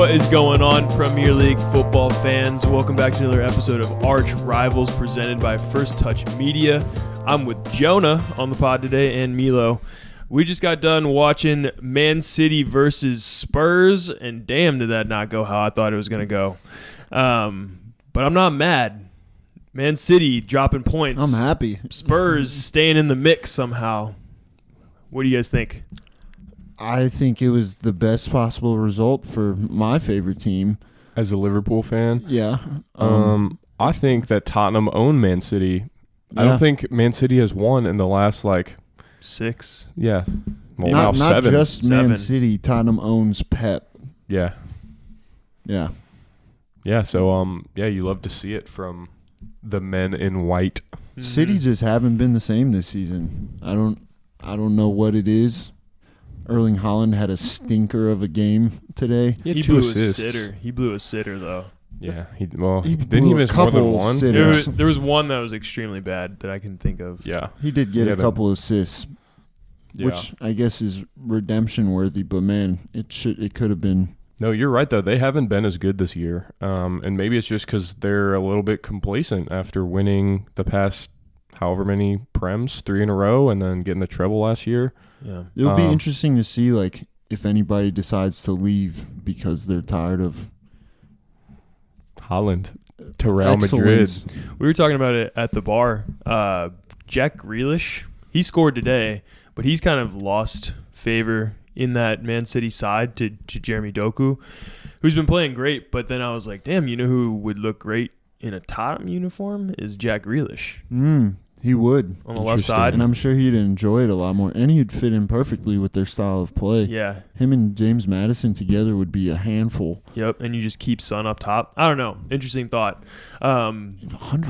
What is going on, Premier League football fans? Welcome back to another episode of Arch Rivals presented by First Touch Media. I'm with Jonah on the pod today and Milo. We just got done watching Man City versus Spurs, and damn, did that not go how I thought it was going to go. But I'm not mad. Man City dropping points. I'm happy. Spurs staying in the mix somehow. What do you guys think? I think it was the best possible result for my favorite team. As a Liverpool fan? Yeah. I think that Tottenham own Man City. Yeah. I don't think Man City has won in the last, 6. Yeah. Well, Not now 7. just Man 7. City. Tottenham owns Pep. Yeah. Yeah. Yeah, so, you love to see it from the men in white. City just haven't been the same this season. I don't know what it is. Erling Haaland had a stinker of a game today. He blew a sitter. He blew a sitter, though. Yeah. He didn't he blew miss a more than couple one? sitters. There was one that was extremely bad that I can think of. Yeah. He did get a couple assists, Yeah. which I guess is redemption worthy. But man, it could have been. No, you're right, though. They haven't been as good this year. And maybe it's just because they're a little bit complacent after winning the past however many Prems, 3 in a row, and then getting the treble last year. Yeah, It'll be interesting to see if anybody decides to leave because they're tired of Haaland to Real excellence. Madrid. we were talking about it at the bar. Jack Grealish, he scored today, but he's kind of lost favor in that Man City side to Jeremy Doku, who's been playing great. But then I was like, damn, you know who would look great in a Tottenham uniform is Jack Grealish. He would. On the left side. And I'm sure he'd enjoy it a lot more. And he'd fit in perfectly with their style of play. Yeah. Him and James Maddison together would be a handful. Yep, and you just keep Son up top. I don't know. Interesting thought. 100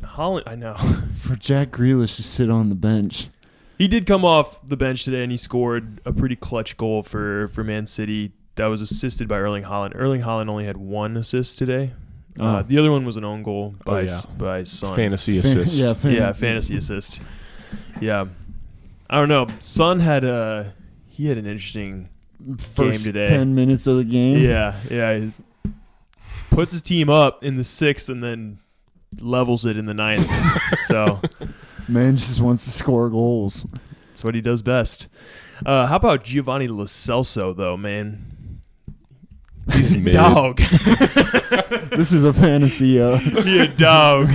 Holland, I know. for Jack Grealish to sit on the bench. He did come off the bench today, and he scored a pretty clutch goal for Man City that was assisted by Erling Haaland. Erling Haaland only had 1 assist today. The other one was an own goal by Son. Fantasy assist. Fantasy assist. Yeah. I don't know. Son had an interesting First game today. 10 minutes of the game. Yeah. He puts his team up in the 6th and then levels it in the 9th. So Man just wants to score goals. that's what he does best. How about Giovanni Lo Celso, though, man? He's mid. Dog. This is a fantasy. He a dog.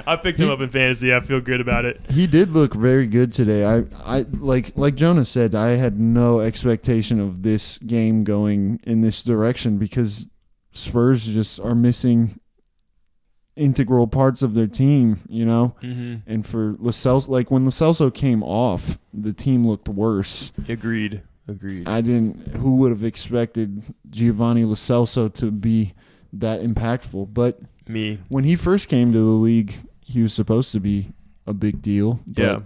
I picked him up in fantasy. I feel good about it. He did look very good today. I like Jonah said, I had no expectation of this game going in this direction because Spurs just are missing integral parts of their team, you know? Mm-hmm. And for Lo Celso, when Lo Celso came off, the team looked worse. Agreed. Who would have expected Giovanni Lo Celso to be that impactful? But Me. when he first came to the league, he was supposed to be a big deal. But Yeah.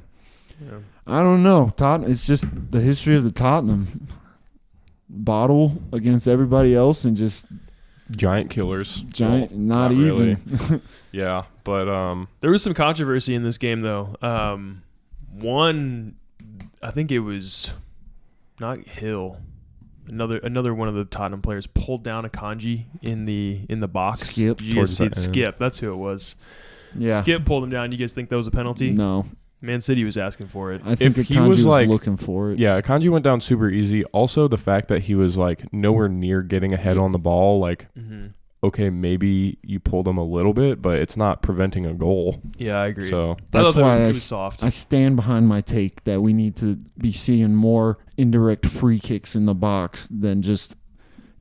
I don't know. It's just the history of the Tottenham bottle against everybody else and just Giant killers. not even. Really. Yeah, but There was some controversy in this game, though. One, I think it was not Hill. Another one of the Tottenham players pulled down Akanji in the box. Skip. Did you guys see it? Skip. That's who it was. Yeah. Skip pulled him down. You guys think that was a penalty? No. Man City was asking for it. I think If he Akanji was, was looking for it. yeah, Akanji went down super easy. Also, the fact that he was nowhere near getting ahead on the ball, Mm-hmm. okay, maybe you pulled him a little bit, but it's not preventing a goal. Yeah, I agree. So That's why it was soft. I stand behind my take that we need to be seeing more indirect free kicks in the box than just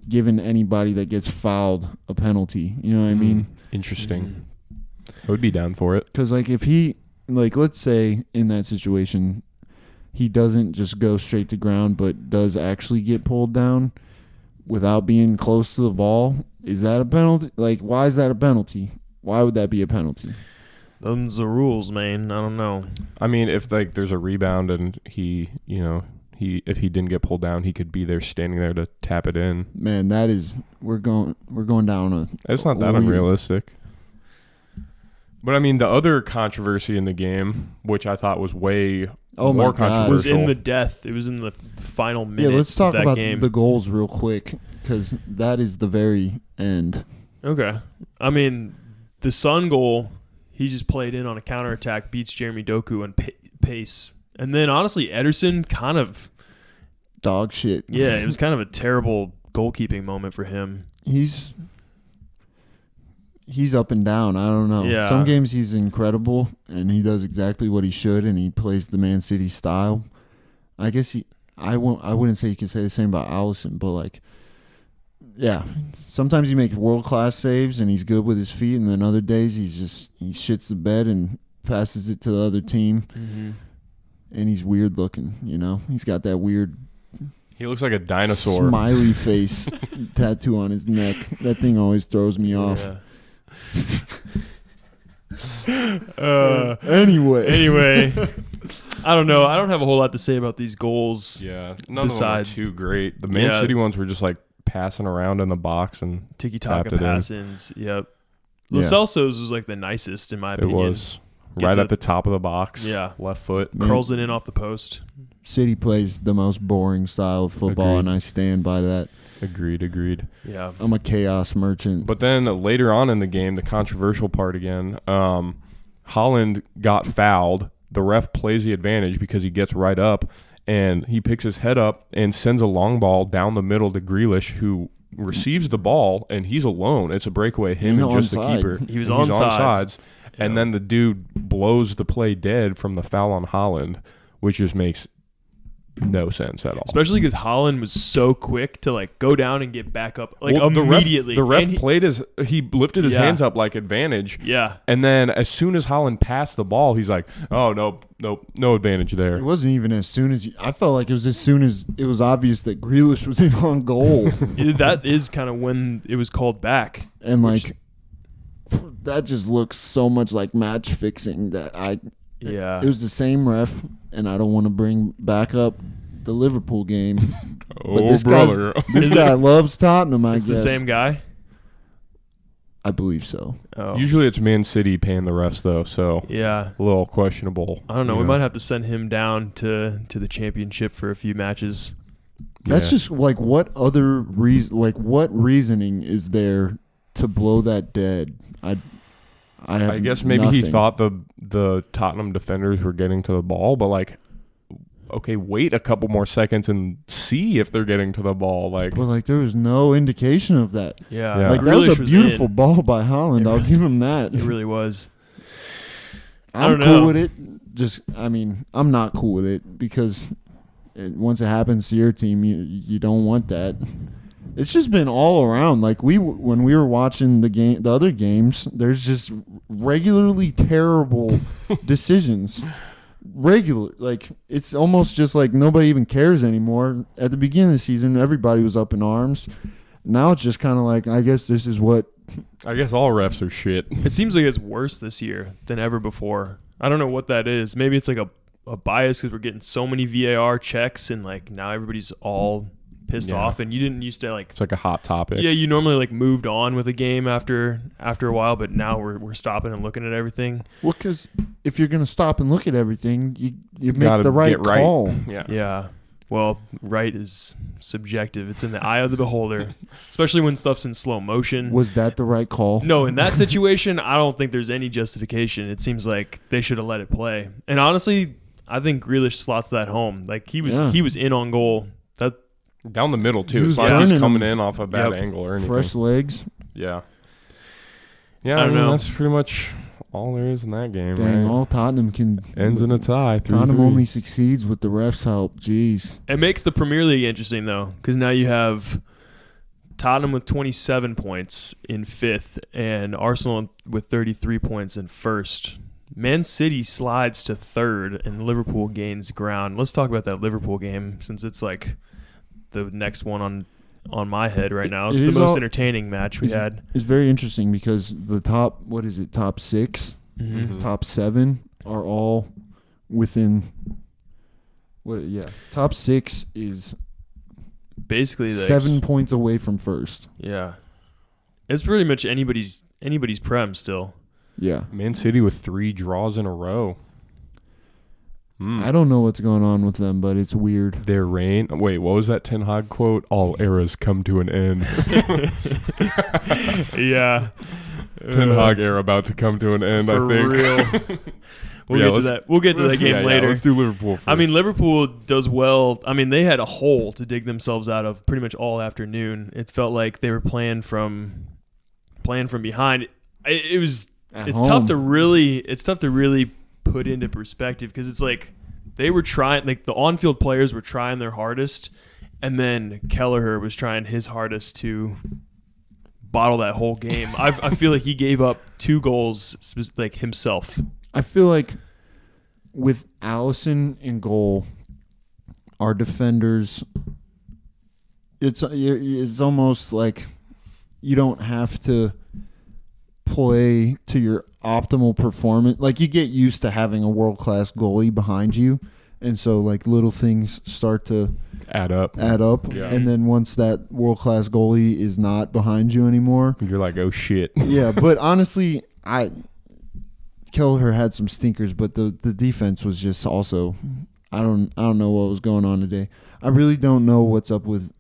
giving anybody that gets fouled a penalty. You know what I mean? Interesting. I would be down for it. Because if he, let's say in that situation, he doesn't just go straight to ground, but does actually get pulled down without being close to the ball, is that a penalty? Why is that a penalty? Why would that be a penalty? Them's the rules, man. I don't know. I mean, if there's a rebound and he if he didn't get pulled down, he could be there standing there to tap it in. Man, we're going down It's not that unrealistic. But I mean, the other controversy in the game, which I thought was way Oh more my God. controversial. It was in the death. It was in the final minute. Yeah, let's talk of that about game. the goals real quick because that is the very end. Okay. I mean, the Sun goal, he just played in on a counterattack, beats Jeremy Doku and pace. And then, honestly, Ederson kind of... Dog shit. Yeah, it was kind of a terrible goalkeeping moment for him. He's up and down. I don't know. Yeah. Some games he's incredible and he does exactly what he should and he plays the Man City style. I guess I wouldn't say you can say the same about Alisson, but like, yeah, sometimes he makes world class saves and he's good with his feet, and then other days he shits the bed and passes it to the other team, and he's weird looking. You know, he's got that weird. He looks like a dinosaur. Smiley face tattoo on his neck. That thing always throws me off. Anyway, I don't know. I don't have a whole lot to say about these goals. Yeah, none Besides- of them were too great. The Man City ones were just like passing around in the box and Tiki-taka tapped it in. pass-ins. Yep. Yeah. Lo Celso's was like the nicest, in my It opinion. was right at the top of the box. Yeah. Left foot. Curls it in off the post. City plays the most boring style of football, Agreed. and I stand by that. Agreed. Yeah. I'm a chaos merchant. But then later on in the game, the controversial part again, Holland got fouled. The ref plays the advantage because he gets right up, and he picks his head up and sends a long ball down the middle to Grealish, who receives the ball, and he's alone. It's a breakaway, him and just the onside. keeper. He was And he's onside. And then the dude blows the play dead from the foul on Holland, which just makes no sense at all. Especially because Holland was so quick to like go down and get back up like Well, immediately. The ref And he lifted his Yeah. hands up like advantage. Yeah. And then as soon as Holland passed the ball, he's like, oh, no advantage there. It wasn't even as soon as I felt like it was as soon as it was obvious that Grealish was in on goal, That is kind of when it was called back. and like that just looks so much like match fixing that Yeah. it was the same ref, and I don't want to bring back up the Liverpool game. Oh, But this brother. This guy loves Tottenham, I It's guess. the same guy. I believe so. Oh. Usually it's Man City paying the refs, though, so Yeah. a little questionable. I don't know. We might have to send him down to the championship for a few matches. That's Yeah. just like what other what reasoning is there to blow that dead? I guess maybe he nothing. thought the Tottenham defenders were getting to the ball, but like, okay, wait a couple more seconds and see if they're getting to the ball. Like, But like there was no indication of that. Yeah. Yeah. Like that was Grealish a beautiful in. ball by Holland. I'll give him that. It really was. I'm don't cool know. with it. I'm not cool with it because once it happens to your team, you don't want that. It's just been all around. Like when we were watching the other games, there's just regularly terrible decisions. Like it's almost just like nobody even cares anymore. At the beginning of the season, everybody was up in arms. Now it's just kind of like, I guess this is what. I guess all refs are shit. It seems like it's worse this year than ever before. I don't know what that is. Maybe it's like a bias because we're getting so many VAR checks and like now everybody's all pissed Yeah. off. And you didn't used to like. It's like a hot topic. Yeah, you normally like moved on with a game after a while, but now we're stopping and looking at everything. Well, because if you're gonna stop and look at everything, you make Gotta the right get right. call. Yeah. Yeah. Well, right is subjective. It's in the eye of the beholder, especially when stuff's in slow motion. Was that the right call? No, in that situation, I don't think there's any justification. It seems like they should have let it play. And honestly, I think Grealish slots that home. Like he was in on goal. That Down the middle, He too. was It's not like he's burning coming them. in off a bad Yep. angle or anything. Fresh legs. Yeah. Yeah, I don't know. That's pretty much all there is in that game, Dang, right? all Tottenham can Ends in a tie. 3-3. Tottenham only succeeds with the refs' help. Jeez. it makes the Premier League interesting though, because now you have Tottenham with 27 points in fifth, and Arsenal with 33 points in first. Man City slides to third, and Liverpool gains ground. Let's talk about that Liverpool game since it's like the next one on my head right now. It's It the is most all- entertaining match we had. It's very interesting because the top six, Mhm. top seven are all within. Top six is Basically, like, 7 points away from first. Yeah, it's pretty much anybody's prem still. Yeah. Man City with 3 draws in a row. I don't know what's going on with them, but it's weird. Their reign. Wait, what was that Ten Hag quote? All eras come to an end. Yeah. Ten Hag era about to come to an end, I think. Real. We'll get to that game later. Let's do Liverpool first. I mean, Liverpool does well. I mean, they had a hole to dig themselves out of pretty much all afternoon. It felt like they were playing from behind. It's tough to really put into perspective because it's like they were trying, like the on-field players were trying their hardest, and then Kelleher was trying his hardest to bottle that whole game. I feel like he gave up 2 goals like himself. I feel like with Allison in goal, our defenders, it's almost like you don't have to play to your optimal performance. Like you get used to having a world-class goalie behind you, and so like little things start to add up. Yeah. And then once that world-class goalie is not behind you anymore, you're like, oh shit. Yeah, but honestly, Kelleher had some stinkers, but the defense was just also I don't know what was going on today. I really don't know what's up with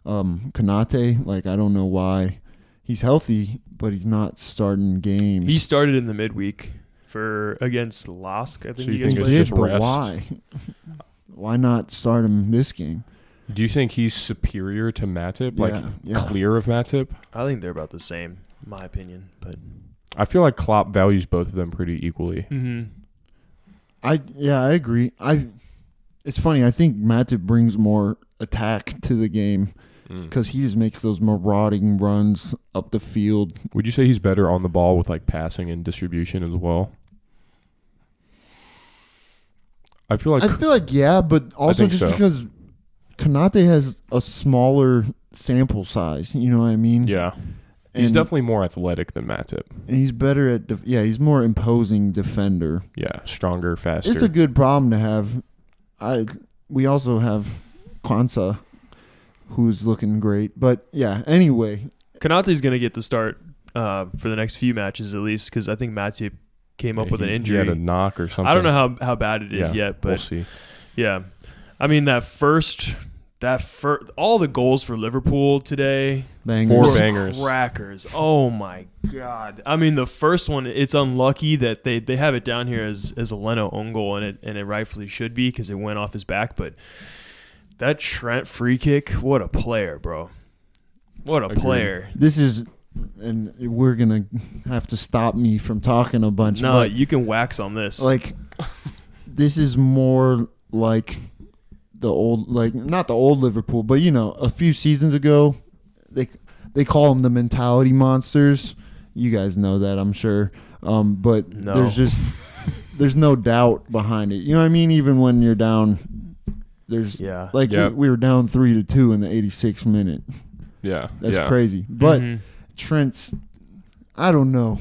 Konate. Like I don't know why he's healthy, but he's not starting games. He started in the midweek against Lask. I think so you he think it's did, just but rest? why? Why not start him this game? Do you think he's superior to Matip? Like Yeah. clear of Matip? I think they're about the same, in my opinion. But I feel like Klopp values both of them pretty equally. mm-hmm. I agree. It's funny. I think Matip brings more attack to the game because he just makes those marauding runs up the field. Would you say he's better on the ball with like passing and distribution as well? I feel like yeah, but also just so. because Konate has a smaller sample size. You know what I mean? Yeah. He's And- definitely more athletic than Matip. And he's better at he's more imposing defender. Yeah, stronger, faster. It's a good problem to have. We also have Kwanzaa, who's looking great. But yeah, anyway, Konate's going to get the start for the next few matches at least because I think Matip came up with an injury. He had a knock or something. I don't know how bad it is yet, but we'll see. Yeah, I mean that first all the goals for Liverpool today. bangers. 4 were bangers. Crackers. Oh my god. I mean the first one, it's unlucky that they have it down here as a Leno own goal and it rightfully should be because it went off his back, but that Trent free kick, what a player, bro. What a Agreed. player. This is, and we're gonna have to stop me from talking a bunch. No, but you can wax on this. like, this is more like the old, like not the old Liverpool, but a few seasons ago, they call them the mentality monsters. You guys know that, I'm sure. But No. there's no doubt behind it. You know what I mean? Even when you're down, there's Yeah. like Yep. we were down 3-2 in the 86th minute. Yeah. That's yeah. crazy. But Mhm. Trent's, I don't know.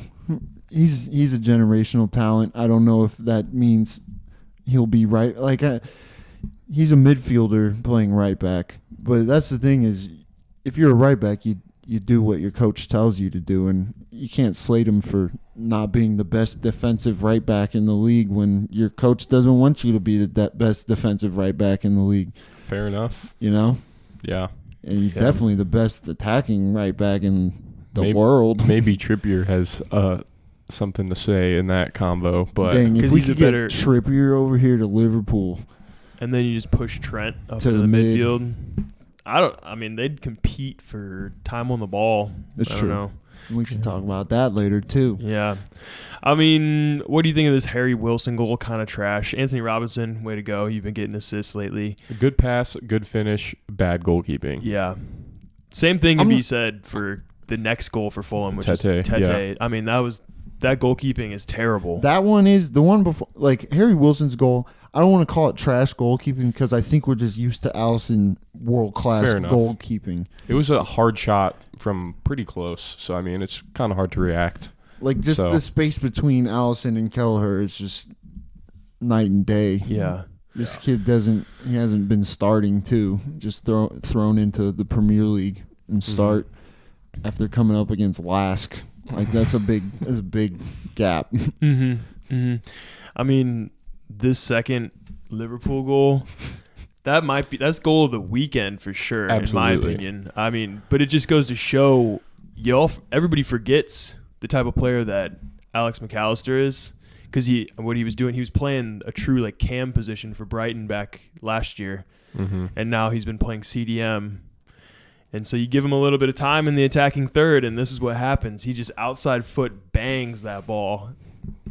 He's a generational talent. I don't know if that means he'll be right. Like he's a midfielder playing right back. But that's the thing is, if you're a right back, you do what your coach tells you to do, and you can't slate him for not being the best defensive right back in the league when your coach doesn't want you to be the best defensive right back in the league. Fair enough. Yeah. And he's Yeah. definitely the best attacking right back in the Maybe- world. Maybe Trippier has something to say in that combo, but Dang, if 'Cause we he's a could get better- Trippier over here to Liverpool. And then you just push Trent up To to the the mid. midfield. I mean, they'd compete for time on the ball. That's I don't true. know. We should talk about that later, too. Yeah. I mean, what do you think of this Harry Wilson goal? Kind of trash. Anthony Robinson, way to go. You've been getting assists lately. good pass, good finish, bad goalkeeping. Yeah. Same thing can be said for the next goal for Fulham, which is Tete, Tete. yeah. I mean, that goalkeeping is terrible. That one is the one before, like Harry Wilson's goal. I don't want to call it trash goalkeeping because I think we're just used to Allison world-class Fair enough. goalkeeping. It was a hard shot from pretty close, so I mean, it's kind of hard to react. Like just So- the space between Allison and Kelleher is just night and day. Yeah. This kid hasn't been starting too. Just thrown into the Premier League and start after coming up against Lask. Like that's a big gap. Mm-hmm. Mm-hmm. I mean, this second Liverpool goal. That's goal of the weekend for sure, Absolutely. in my opinion. I mean, but it just goes to show everybody forgets the type of player that Alex McAllister is, because what he was doing, he was playing a true like cam position for Brighton back last year, and now he's been playing CDM. And so you give him a little bit of time in the attacking third, and this is what happens. He just outside foot bangs that ball.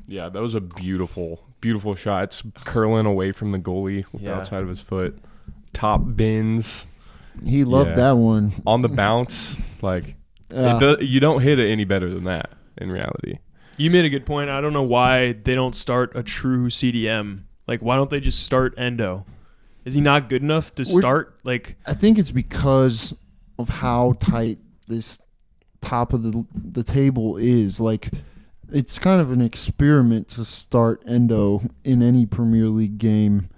Yeah, that was a beautiful, beautiful shot. It's curling away from the goalie with the outside of his foot. Top bins. He loved that one. On the bounce. Like, you don't hit it any better than that in reality. You made a good point. I don't know why they don't start a true CDM. Like, why don't they just start Endo? Is he not good enough to start? Like, I think it's because of how tight this top of the table is. Like, it's kind of an experiment to start Endo in any Premier League game.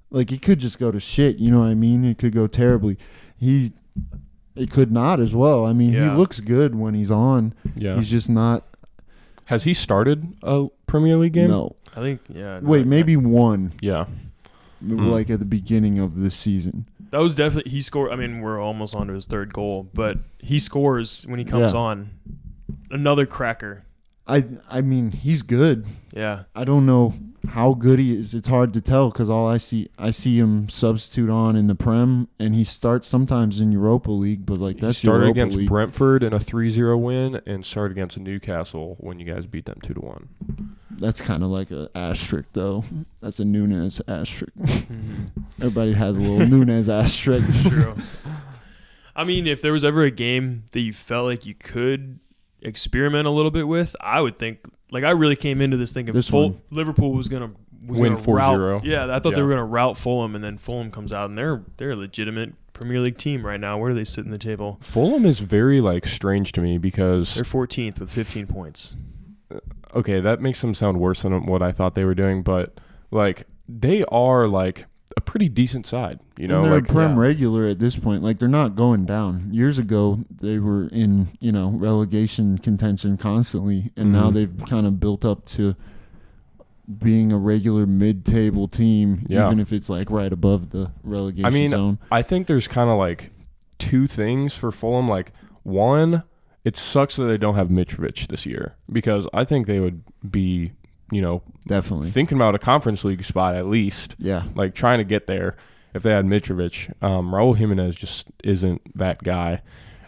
Like, it could just go to shit, you know what I mean? It could go terribly. It could not as well. I mean, he looks good when he's on. Yeah. He's just not. Has he started a Premier League game? No. I think, Wait, maybe one. Yeah. Like at the beginning of this season. That was definitely, he scored. I mean, we're almost on to his third goal, but he scores when he comes on. Another cracker. I mean, he's good. Yeah. I don't know how good he is. It's hard to tell because I see him substitute on in the Prem, and he starts sometimes in Europa League, but like that's started Europa against League. Brentford in a 3-0 win, and started against Newcastle when you guys beat them 2-1. That's kind of like an asterisk, though. That's a Nunez asterisk. Everybody has a little Nunez asterisk. True. I mean, if there was ever a game that you felt like you could experiment a little bit with, I would think, like, I really came into this thinking Liverpool was gonna win 4-0. Yeah, I thought they were gonna rout Fulham, and then Fulham comes out and they're a legitimate Premier League team right now. Where do they sit in the table? Fulham is very like strange to me because they're 14th with 15 points. Okay, that makes them sound worse than what I thought they were doing, but like they are like a pretty decent side, you know. And they're like Prem regular at this point. Like, they're not going down. Years ago, they were in, relegation contention constantly, and now they've kind of built up to being a regular mid-table team, even if it's like right above the relegation zone. I think there's kind of like two things for Fulham. Like, one, it sucks that they don't have Mitrovic this year, because I think they would be, definitely thinking about a Conference League spot at least. Yeah. Like trying to get there if they had Mitrovic. Raul Jimenez just isn't that guy.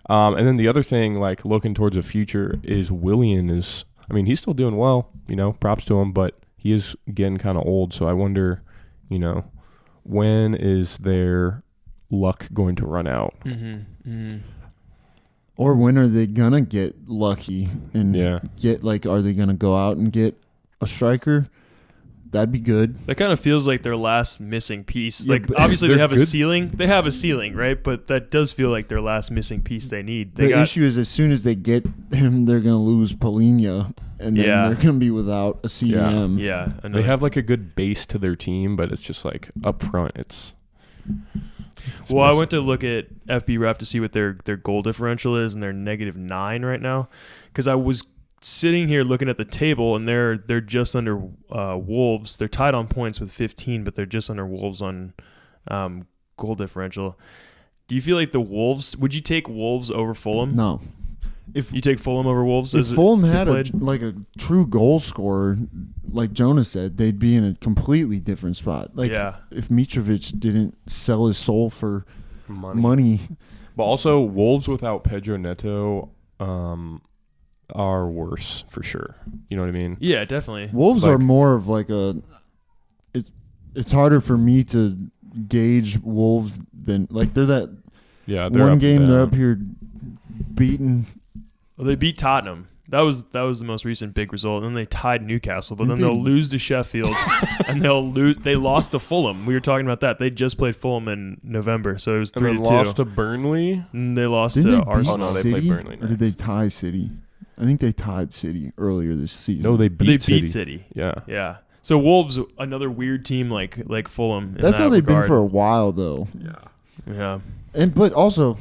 And then the other thing, like looking towards the future, is Willian is, he's still doing well, props to him, but he is getting kind of old. So I wonder, when is their luck going to run out? Or when are they going to get lucky and get, like, are they going to go out and get a striker? That'd be good. That kind of feels like their last missing piece. Like, obviously they have a ceiling. They have a ceiling, right? But that does feel like their last missing piece they need. The issue is, as soon as they get him, they're going to lose Polina, and then they're going to be without a CDM. Yeah. They have like a good base to their team, but it's just like up front, it's well, I went to look at FB Ref to see what their goal differential is, and they're -9 right now. Because I was sitting here looking at the table, and they're just under Wolves. They're tied on points with 15, but they're just under Wolves on goal differential. Do you feel like the Wolves? Would you take Wolves over Fulham? No. If you take Fulham over Wolves, if Fulham had a true goal scorer, like Jonah said, they'd be in a completely different spot. Like, if Mitrovic didn't sell his soul for money. But also, Wolves without Pedro Neto are worse for sure. You know what I mean? Yeah, definitely. Wolves are more of like a. It's harder for me to gauge Wolves than, like, they're that. Yeah, one game they're up here beating. Well, they beat Tottenham. That was the most recent big result. And then they tied Newcastle, but then they'll lose to Sheffield, and they lost to Fulham. We were talking about that. They just played Fulham in November, so it was 3-2. And lost to Burnley. And they lost to Arsenal. No, they played Burnley. Or did they tie City? I think they tied City earlier this season. No, they beat City. Yeah. So Wolves, another weird team like Fulham. That's how they've been for a while, though. Yeah. But also,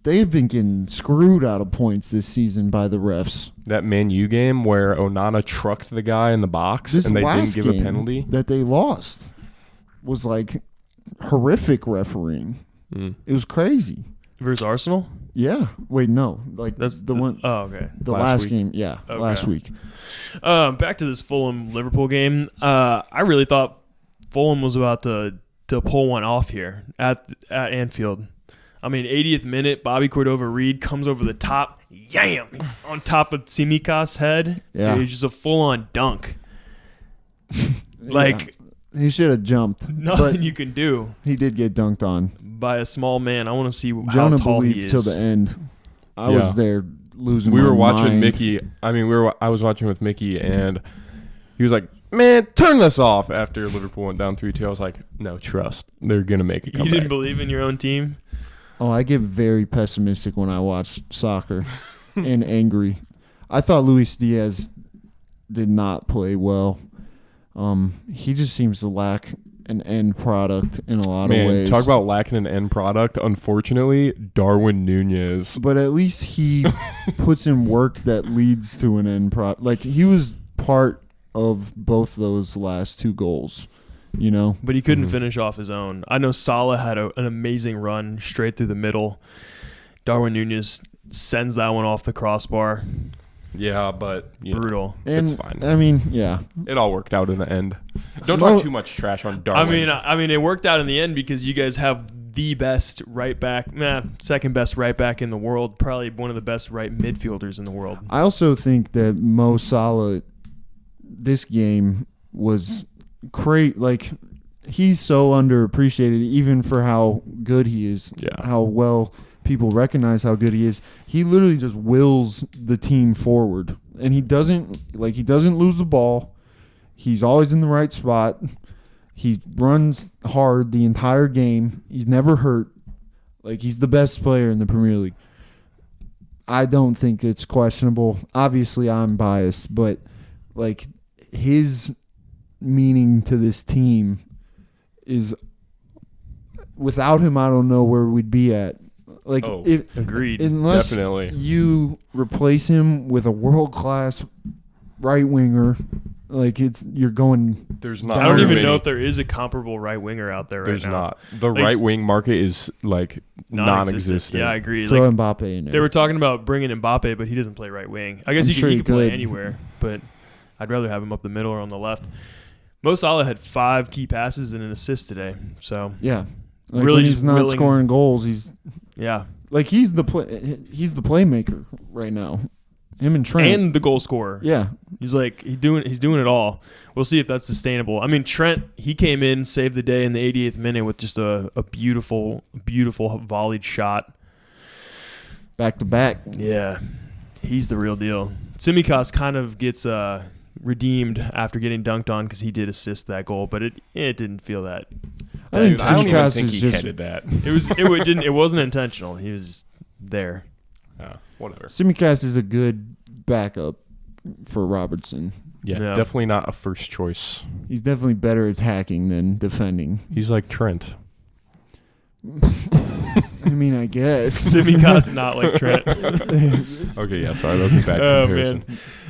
they've been getting screwed out of points this season by the refs. That Man U game where Onana trucked the guy in the box and they didn't give a penalty. That they lost. was like horrific refereeing. It was crazy. Versus Arsenal? Yeah. Wait, no. Like That's the one. Oh, okay. The last week. game. Yeah, Okay. last week. Back to this Fulham-Liverpool game. I really thought Fulham was about to pull one off here at Anfield. I mean, 80th minute, Bobby Cordova-Reed comes over the top, yam, on top of Tsimikas' head. Yeah. It's just a full-on dunk. Like, He should have jumped. nothing but you can do he did get dunked on. by a small man. I want to see how Jonah tall he believed is. till the end. I Yeah. was there losing We my were watching mind. Mickey. I mean, I was watching with Mickey, and he was like, "Man, turn this off." After Liverpool went down 3-2, I was like, "No, trust. They're gonna make a You comeback." didn't believe in your own team? Oh, I get very pessimistic when I watch soccer and angry. I thought Luis Diaz did not play well. He just seems to lack an end product in a lot of ways. Talk about lacking an end product. Unfortunately, Darwin Nunez. But at least he puts in work that leads to an end product. Like, he was part of both those last two goals, you know? But he couldn't finish off his own. I know Salah had an amazing run straight through the middle. Darwin Nunez sends that one off the crossbar. Yeah, but Brutal. And, it's fine. I mean, yeah. It all worked out in the end. Don't Well- talk too much trash on Darwin. I mean, it worked out in the end because you guys have the best right back, second best right back in the world, probably one of the best right midfielders in the world. I also think that Mo Salah, this game was great. Like, he's so underappreciated, even for how good he is. Yeah. How well people recognize how good he is. He literally just wills the team forward, and he doesn't lose the ball. He's always in the right spot. He runs hard the entire game. He's never hurt. Like, he's the best player in the Premier League. I don't think it's questionable. Obviously, I'm biased, but like, his meaning to this team is, without him, I don't know where we'd be at. Like, if Agreed. unless Definitely. you replace him with a world-class right winger, like, you're going. There's not. I don't very even many. know if there is a comparable right winger out there right There's now. not. The Like, right wing market is like non-existent. Yeah, I agree. Throw Like, Mbappe in there. they were talking about bringing Mbappe, but he doesn't play right wing. I guess I'm he sure could he play could. anywhere, but I'd rather have him up the middle or on the left. Mo Salah had 5 key passes and an assist today. So, Yeah, like, Really when just he's not willing- scoring goals. yeah. He's the playmaker right now. Him and Trent. And the goal scorer. Yeah, He's doing it all. We'll see if that's sustainable. I mean, Trent, he came in, saved the day in the 88th minute with just a beautiful, beautiful volleyed shot. back to back. Yeah, he's the real deal. Tsimikas kind of gets redeemed after getting dunked on because he did assist that goal, but it didn't feel that. I think Dude, I don't even Tsimikas think is he just headed that. It wasn't intentional. He was just there. Yeah, whatever. Tsimikas is a good backup for Robertson. Yeah, Yeah. definitely not a first choice. He's definitely better attacking than defending. He's like Trent. I mean, I guess. Tsimikas not like Trent. Okay, yeah, sorry, that was a bad Oh comparison.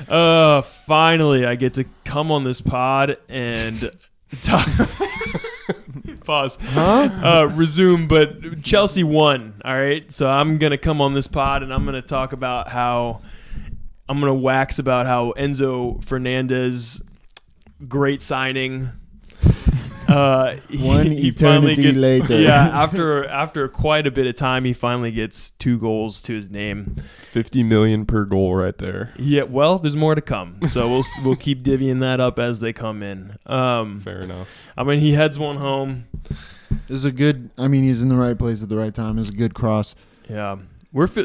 man. Finally, I get to come on this pod and talk. Pause. Resume. But Chelsea won. All right. So I'm gonna come on this pod and I'm gonna talk about how I'm gonna wax about how Enzo Fernandez, great signing. One he finally eternity gets, later. Yeah, after quite a bit of time, he finally gets 2 goals to his name. $50 million per goal right there. Yeah, well, there's more to come, so we'll keep divvying that up as they come in. Fair enough. I mean, he heads one home. He's in the right place at the right time. It's a good cross. Yeah,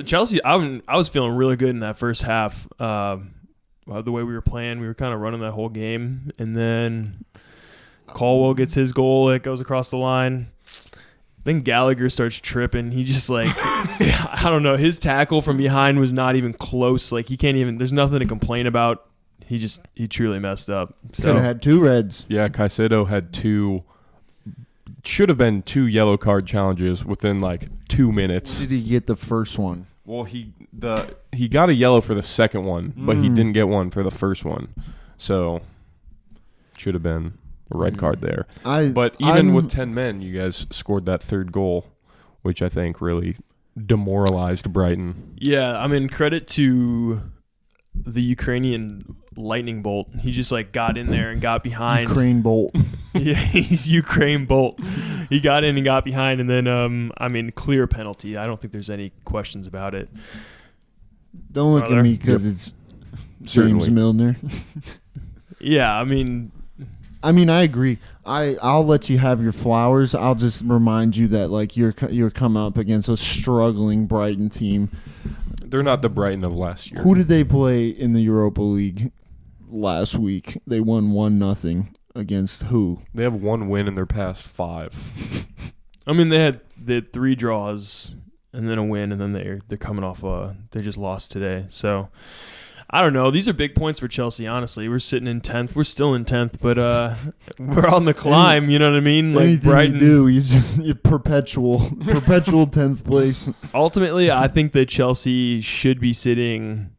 Chelsea. I was feeling really good in that first half. The way we were playing, we were kind of running that whole game, and then Caldwell gets his goal. It goes across the line. Then Gallagher starts tripping. He just I don't know. His tackle from behind was not even close. Like, he can't even. There's nothing to complain about. He truly messed up. Could have had 2 reds. Yeah, Caicedo had should have been 2 yellow card challenges within like 2 minutes. Did he get the first one? Well, he got a yellow for the second one, but he didn't get one for the first one. So should have been. a red card there. But I'm with 10 men, you guys scored that third goal, which I think really demoralized Brighton. Yeah, I mean, credit to the Ukrainian lightning bolt. He just got in there and got behind. Ukraine Bolt. Yeah, he's Ukraine bolt. He got in and got behind, and then clear penalty. I don't think there's any questions about it. Don't look at me because it's Certainly. James Milner. Yeah, I mean, I agree. I'll let you have your flowers. I'll just remind you that you're coming up against a struggling Brighton team. They're not the Brighton of last year. Who did they play in the Europa League last week? They won 1-0 against who? They have one win in their past 5. I mean, they had 3 draws and then a win, and then they're coming off they just lost today. So I don't know. These are big points for Chelsea, honestly. We're sitting in 10th. We're still in 10th, but we're on the climb, you know what I mean? Anything Brighton, you do, you're perpetual 10th place. Ultimately, I think that Chelsea should be sitting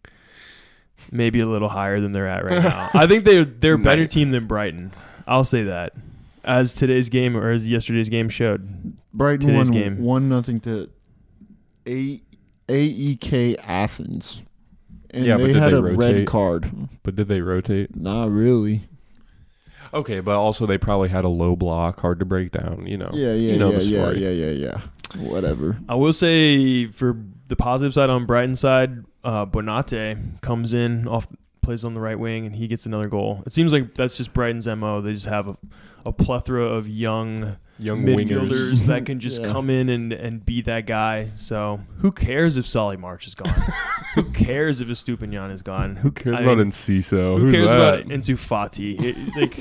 maybe a little higher than they're at right now. I think they're a better team than Brighton. I'll say that. As today's game or as yesterday's game showed. Brighton Today's won game. 1-0 to AEK Athens. And Yeah, but they did had they a rotate? red card. But did they rotate? Not really. Okay, but also they probably had a low block, hard to break down, you know. Yeah. You know the story. Yeah. Whatever. I will say for the positive side on Brighton's side, Bonate comes in, plays on the right wing, and he gets another goal. It seems like that's just Brighton's MO. They just have a plethora of young midfielders wingers that can just come in and be that guy. So who cares if Solly March is gone? Who cares if Estupinian is gone? Who cares about Enciso? Who cares that? about Enzo Fati?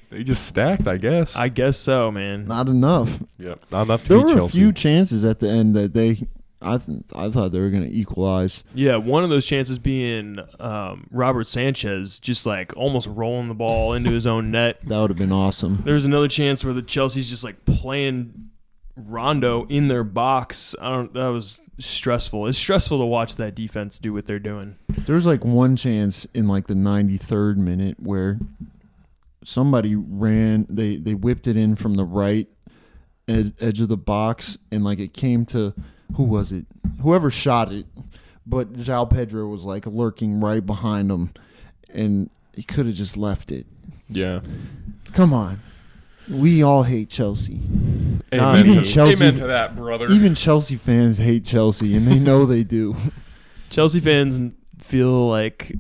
They just stacked, I guess. I guess so, man. Not enough. Yep, not enough to There beat were Chelsea. a few chances at the end that I thought they were going to equalize. Yeah, one of those chances being Robert Sanchez just almost rolling the ball into his own net. That would have been awesome. There was another chance where the Chelsea's just playing Rondo in their box. That was stressful. It's stressful to watch that defense do what they're doing. There was one chance in the 93rd minute where somebody ran. They whipped it in from the right edge of the box, and it came to. Who was it? Whoever shot it. But João Pedro was lurking right behind him, and he could have just left it. Yeah. Come on. We all hate Chelsea. Amen Chelsea- Amen to that, brother. Even Chelsea fans hate Chelsea, and they know they do. Chelsea fans feel like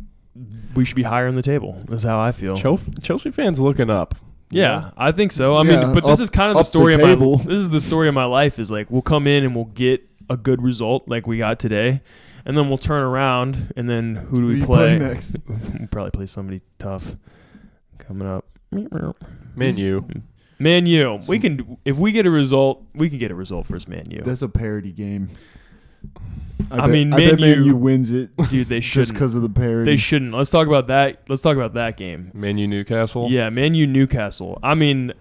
we should be higher in the table. That's how I feel. Chelsea fans looking up. Yeah, I think so. I Yeah, mean, but this is kind of the up the story of table. this is the story of my life is we'll come in and we'll get a good result like we got today, and then we'll turn around, and then who do we you play? next? We'll probably play somebody tough coming up. Man U. We can if we get a result, we can get a result versus Man U. That's a parody game. I mean, I bet Man Man U- U wins it Dude, they just shouldn't. because of the parody. They shouldn't. Let's talk about that. Let's talk about that game. Man U Newcastle. Yeah, Man U Newcastle. I mean,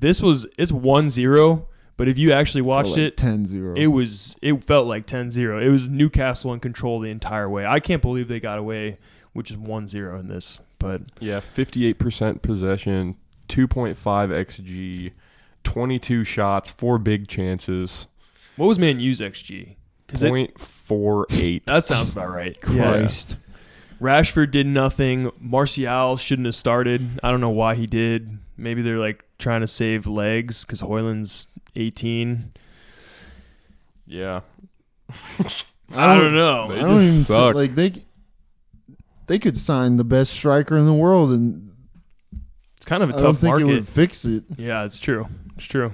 it's 1-0, but if you actually watched it, 10-0. it felt like 10-0. It was Newcastle in control the entire way. I can't believe they got away with just 1-0 in this. But Yeah, 58% possession, 2.5 XG, 22 shots, 4 big chances. what was Man U's XG? 0.48. That sounds about right. Christ. Rashford did nothing. Martial shouldn't have started. I don't know why he did. Maybe they're trying to save legs because Højlund's 18. Yeah. I don't know. They I don't just even suck. they could sign the best striker in the world, and It's kind of a I don't tough think market. it would fix it. Yeah, it's true. It's true.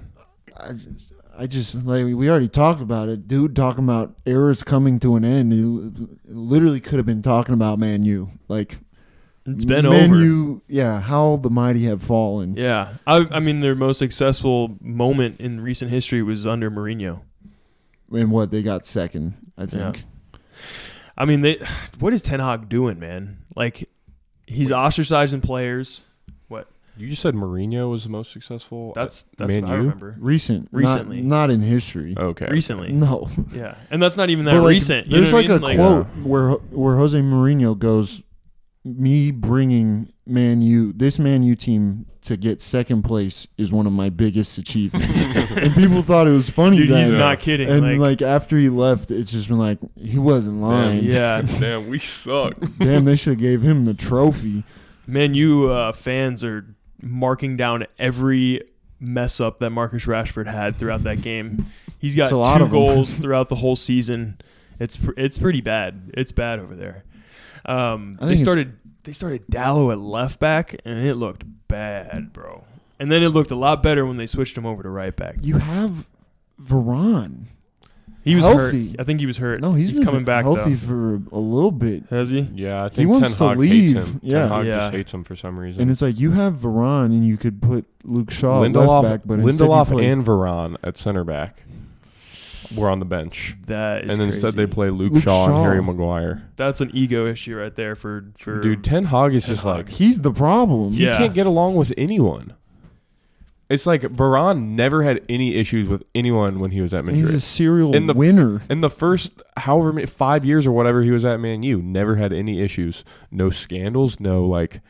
I just we already talked about it. Dude talking about eras coming to an end. He literally could have been talking about Man U. It's been Man over. U, how the mighty have fallen. Yeah. I mean, their most successful moment in recent history was under Mourinho. And what, they got second, I think. I mean, what is Ten Hag doing, man? He's ostracizing players. What? You just said Mourinho was the most successful. That's Man what I U? remember. Recently. Not in history. Okay. Recently. No. Yeah. And that's not even that But, recent. You There's know what I mean? a quote where Jose Mourinho goes, me bringing this Man U team to get second place is one of my biggest achievements. And people thought it was funny. Dude, he's then. not kidding. And like after he left, it's just been like he wasn't lying. Yeah. Damn, we suck. Damn, they should have gave him the trophy. Man, you fans are marking down every mess up that Marcus Rashford had throughout that game. He's got It's a lot 2 of them. goals throughout the whole season. It's pretty bad. It's bad over there. They started Dallo at left back, and it looked bad, bro. And then it looked a lot better when they switched him over to right back. You have Varane. He was healthy. hurt. I think he was hurt. No, he's been coming back healthy though. for a little bit. Has he? Yeah, I He think wants Ten to Hag leave. hates him. Yeah. Ten Hag Yeah. just hates him for some reason. And it's like you have Varane, and you could put Luke Shaw at Lindelof, left back, but instead you Lindelof play, and Varane at center back were on the bench. That is And instead they crazy. play Luke Luke Shaw and Shaw. Harry Maguire. That's an ego issue right there for Dude, Ten Hag is Ten just Hag. like, he's the problem. he Yeah. can't get along with anyone. It's like Varane never had any issues with anyone when he was at And he's Madrid. a serial In the- winner. In the first however many 5 years or whatever he was at Man U, never had any issues. No scandals, no like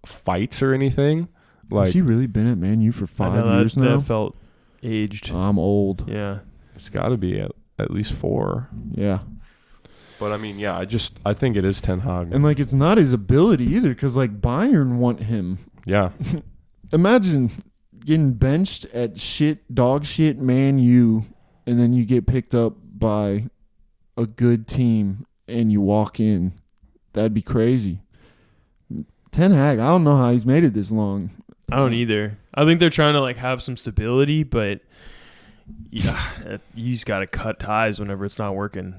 fights or anything. Like Has he really been at Man U for I 5 know years that, now? that felt aged. I'm old. Yeah. it's got to be at least 4. Yeah. But I mean, yeah, I think it is Ten Hag. And like it's not his ability either, because like Bayern want him. Yeah. Imagine getting benched at dog shit Man U, and then you get picked up by a good team and you walk in. That'd be crazy. Ten Hag, I don't know how he's made it this long. I don't either. I think they're trying to like have some stability, but yeah, you just got to cut ties whenever it's not working.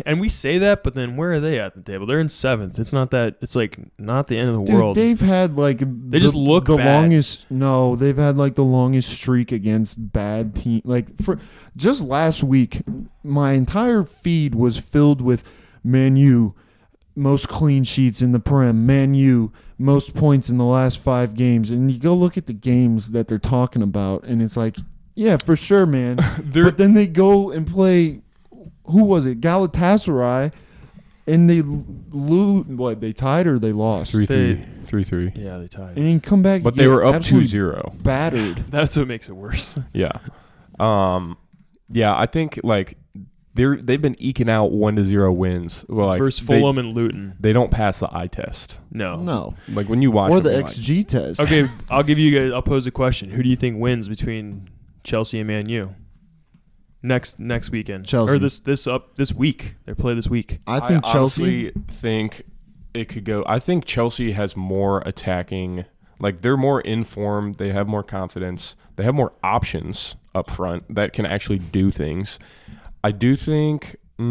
And we say that, but then where are they at the table? They're in 7th. It's not that. It's like not the end of the Dude, world. they've had like just look the bad. longest. No, they've had like the longest streak against bad team. Like for just last week, my entire feed was filled with Man U, most clean sheets in the Prem. Man U, most points in the last 5 games. And you go look at the games that they're talking about, and it's like, yeah, for sure, man. But then they go and play. Who was it? Galatasaray. And they lose. What, they tied or they lost? 3-3. 3-3. Yeah, they tied. And then come back. But get they were up absolutely 2-0. battered. That's what makes it worse. Yeah. Yeah, I think like they've been eking out 1-0 wins. Well, like Versus Fulham and Luton. they don't pass the eye test. No. Like when you watch Or them, the you're like, XG test. Okay, I'll give you guys. I'll pose a question. Who do you think wins between Chelsea and Man U next weekend? Chelsea. Or this week? They play this week. I think Chelsea. honestly think it could go. I think Chelsea has more attacking. Like they're more in form. They have more confidence. They have more options up front that can actually do things. I do think. Yeah,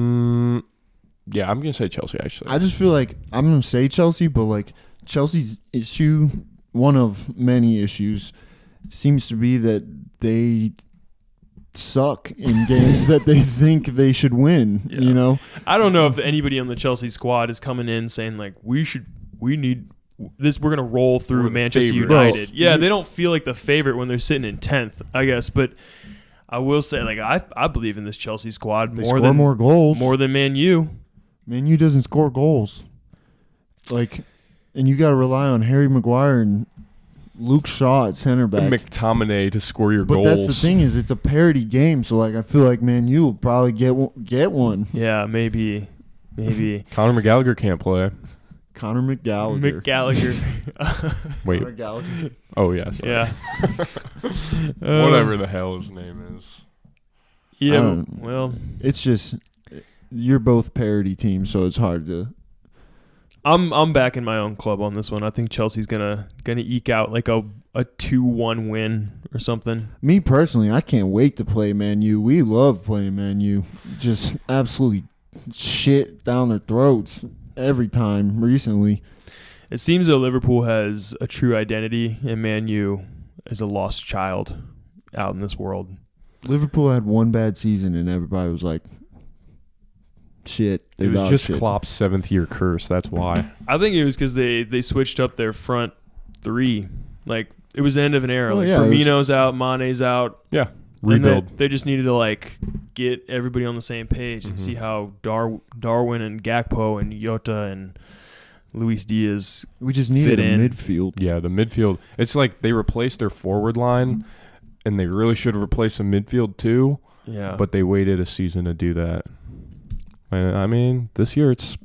I'm gonna say Chelsea. Actually, I just feel like I'm going to say Chelsea, but like Chelsea's issue, one of many issues, seems to be that they suck in games that they think they should win. Yeah. You know, I don't know if anybody on the Chelsea squad is coming in saying like we need this. We're gonna roll through We're the Manchester favorite. United. Bro, Yeah, they don't feel like the favorite when they're sitting in 10th, I guess. But I will say, like I believe in this Chelsea squad they more score than more goals. more than Man U. Man U doesn't score goals. Like, and you got to rely on Harry Maguire and Luke Shaw at center back. McTominay to score your But goals. that's the thing is it's a parity game, so like I feel like Man U will probably get one. Yeah, maybe. Conor McGallagher can't play. Conor McGallagher. McGallagher. Wait. Conor Gallagher. Oh yeah. Sorry. Yeah. Whatever the hell his name is. Yeah. Well, It's just you're both parity teams, so it's hard to. I'm backing my own club on this one. I think Chelsea's gonna eke out like a 2-1 win or something. Me personally, I can't wait to play Man U. We love playing Man U. Just absolutely shit down their throats every time recently. It seems that Liverpool has a true identity, and Man U is a lost child out in this world. Liverpool had one bad season, and everybody was like, shit. They It was dog just shit. Klopp's 7th-year curse. That's why. I think it was because they switched up their front three. Like, it was the end of an era. Oh, like yeah, it was- Firmino's out, Mane's out. Yeah. And Rebuild. they just needed to like get everybody on the same page and see how Darwin and Gakpo and Jota and Luis Diaz. We just needed fit a in. midfield. Yeah, the midfield. It's like they replaced their forward line, and they really should have replaced the midfield too. Yeah, But they waited a season to do that. And, I mean, this year it's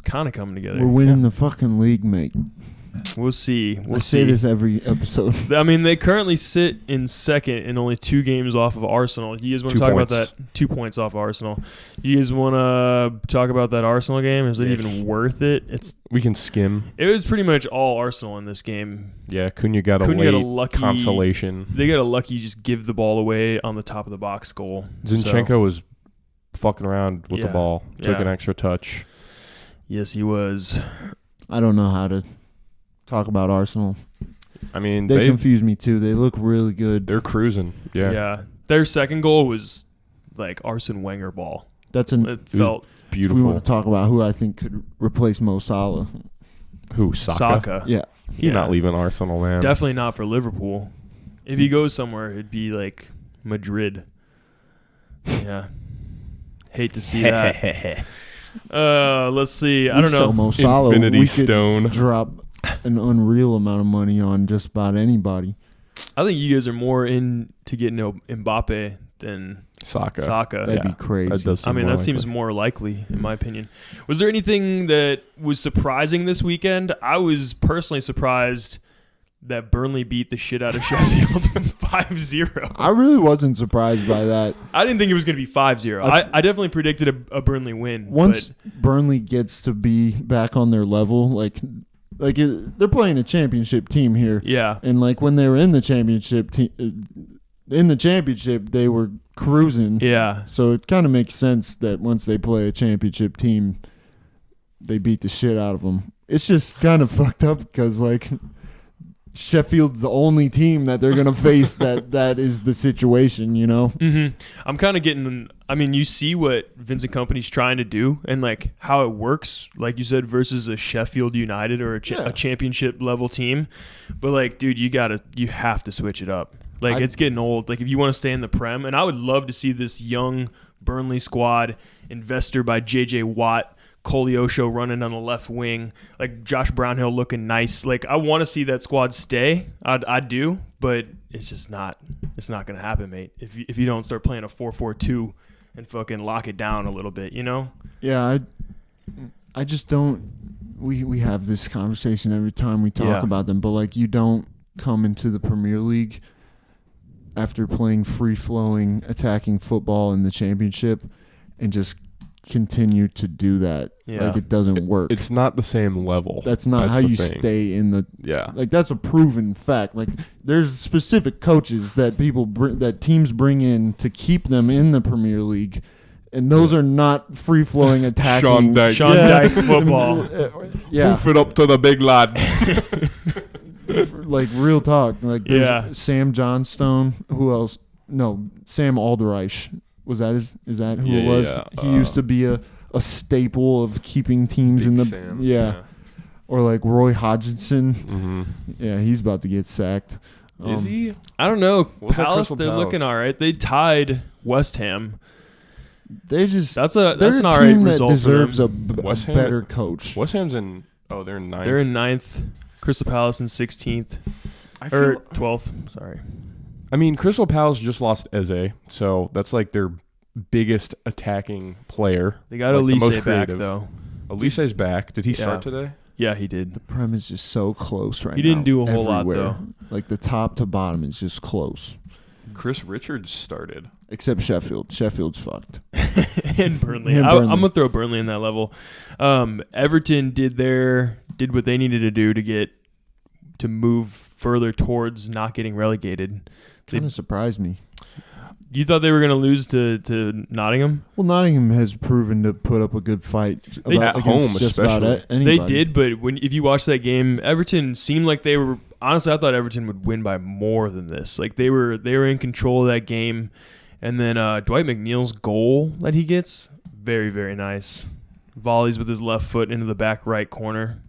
kind of coming together. We're winning the fucking league, mate. We'll see. I say this every episode. I mean, they currently sit in second and only 2 games off of Arsenal. You guys want to 2 talk about points. that? 2 points off Arsenal. You guys want to talk about that Arsenal game? Is it even worth it? we can skim. It was pretty much all Arsenal in this game. Yeah, Cunha got a late consolation. They got a lucky just give the ball away on the top of the box goal. Zinchenko was fucking around with the ball. Took an extra touch. Yes, he was. I don't know how to talk about Arsenal. I mean, they confuse me too. They look really good. They're cruising. Yeah. Their second goal was like Arsene Wenger ball. It felt beautiful. If we want to talk about who I think could replace Mo Salah. Who? Saka? Yeah. He's not leaving Arsenal, man. Definitely not for Liverpool. If he goes somewhere, it'd be like Madrid. Yeah. Hate to see that. Let's see. I don't know. Mo Salah, Infinity we Stone. could drop an unreal amount of money on just about anybody. I think you guys are more into getting Mbappe than Saka. That'd be crazy. That does seem seems more likely, in my opinion. Was there anything that was surprising this weekend? I was personally surprised that Burnley beat the shit out of Sheffield 5-0. I really wasn't surprised by that. I didn't think it was going to be 5-0. I definitely predicted a Burnley win. Once Burnley gets to be back on their level, they're playing a championship team here. Yeah. And like when they were in the championship they were cruising. Yeah. So it kind of makes sense that once they play a championship team, they beat the shit out of them. It's just kind of fucked up because like Sheffield's the only team that they're gonna face that is the situation, you know. Mm-hmm. I'm kind of getting. I mean, you see what Vincent Kompany's trying to do, and like how it works, like you said, versus a Sheffield United or a championship level team. But like, dude, you have to switch it up. Like it's getting old. Like if you want to stay in the Prem, and I would love to see this young Burnley squad, investor by JJ Watt, Koleosho running on the left wing, like Josh Brownhill looking nice. Like I want to see that squad stay. I do, but it's just not. It's not going to happen, mate. If you don't start playing a 4-4-2 and fucking lock it down a little bit, you know? Yeah, I just don't. We have this conversation every time we talk about them, but like you don't come into the Premier League after playing free-flowing attacking football in the championship and just continue to do that. Like it doesn't work. It's not the same level. That's not how you stay in the like that's a proven fact. Like there's specific coaches that teams bring in to keep them in the Premier League, and those are not free flowing attacking Sean Dyche football. Hoof it up to the big lad. Like real talk. Like there's Sam Johnstone. Who else? No, Sam Alderreich. Was that is that who it was? Yeah. He used to be a staple of keeping teams in the Sam, or like Roy Hodgson. Mm-hmm. Yeah, he's about to get sacked. Is he? I don't know. What's that Palace, Crystal they're Palace? looking all right. They tied West Ham. They just That's they're an a all right team that result for deserves them. a West Ham- better coach. West Ham's in. Oh, they're in ninth. They're in 9th. Crystal Palace in 16th. I Or feel, 12th. Sorry. I mean, Crystal Palace just lost Eze, so that's like their biggest attacking player. They got Like, the Elise most back, creative. though. Elise's back. Did he start today? Yeah, he did. The Prem is just so close right now. He didn't do a whole lot, everywhere. though. Like the top to bottom is just close. Chris Richards started. Except Sheffield. Sheffield's fucked. And Burnley. And I'm Burnley. going to throw Burnley in that level. Everton did what they needed to do to move further towards not getting relegated. Kind of surprised me. You thought they were going to lose to Nottingham? Well, Nottingham has proven to put up a good fight At home, especially. Anybody. They did, but if you watch that game, Everton seemed like they were. Honestly, I thought Everton would win by more than this. Like they were in control of that game, and then Dwight McNeil's goal that he gets, very very nice. Volleys with his left foot into the back right corner,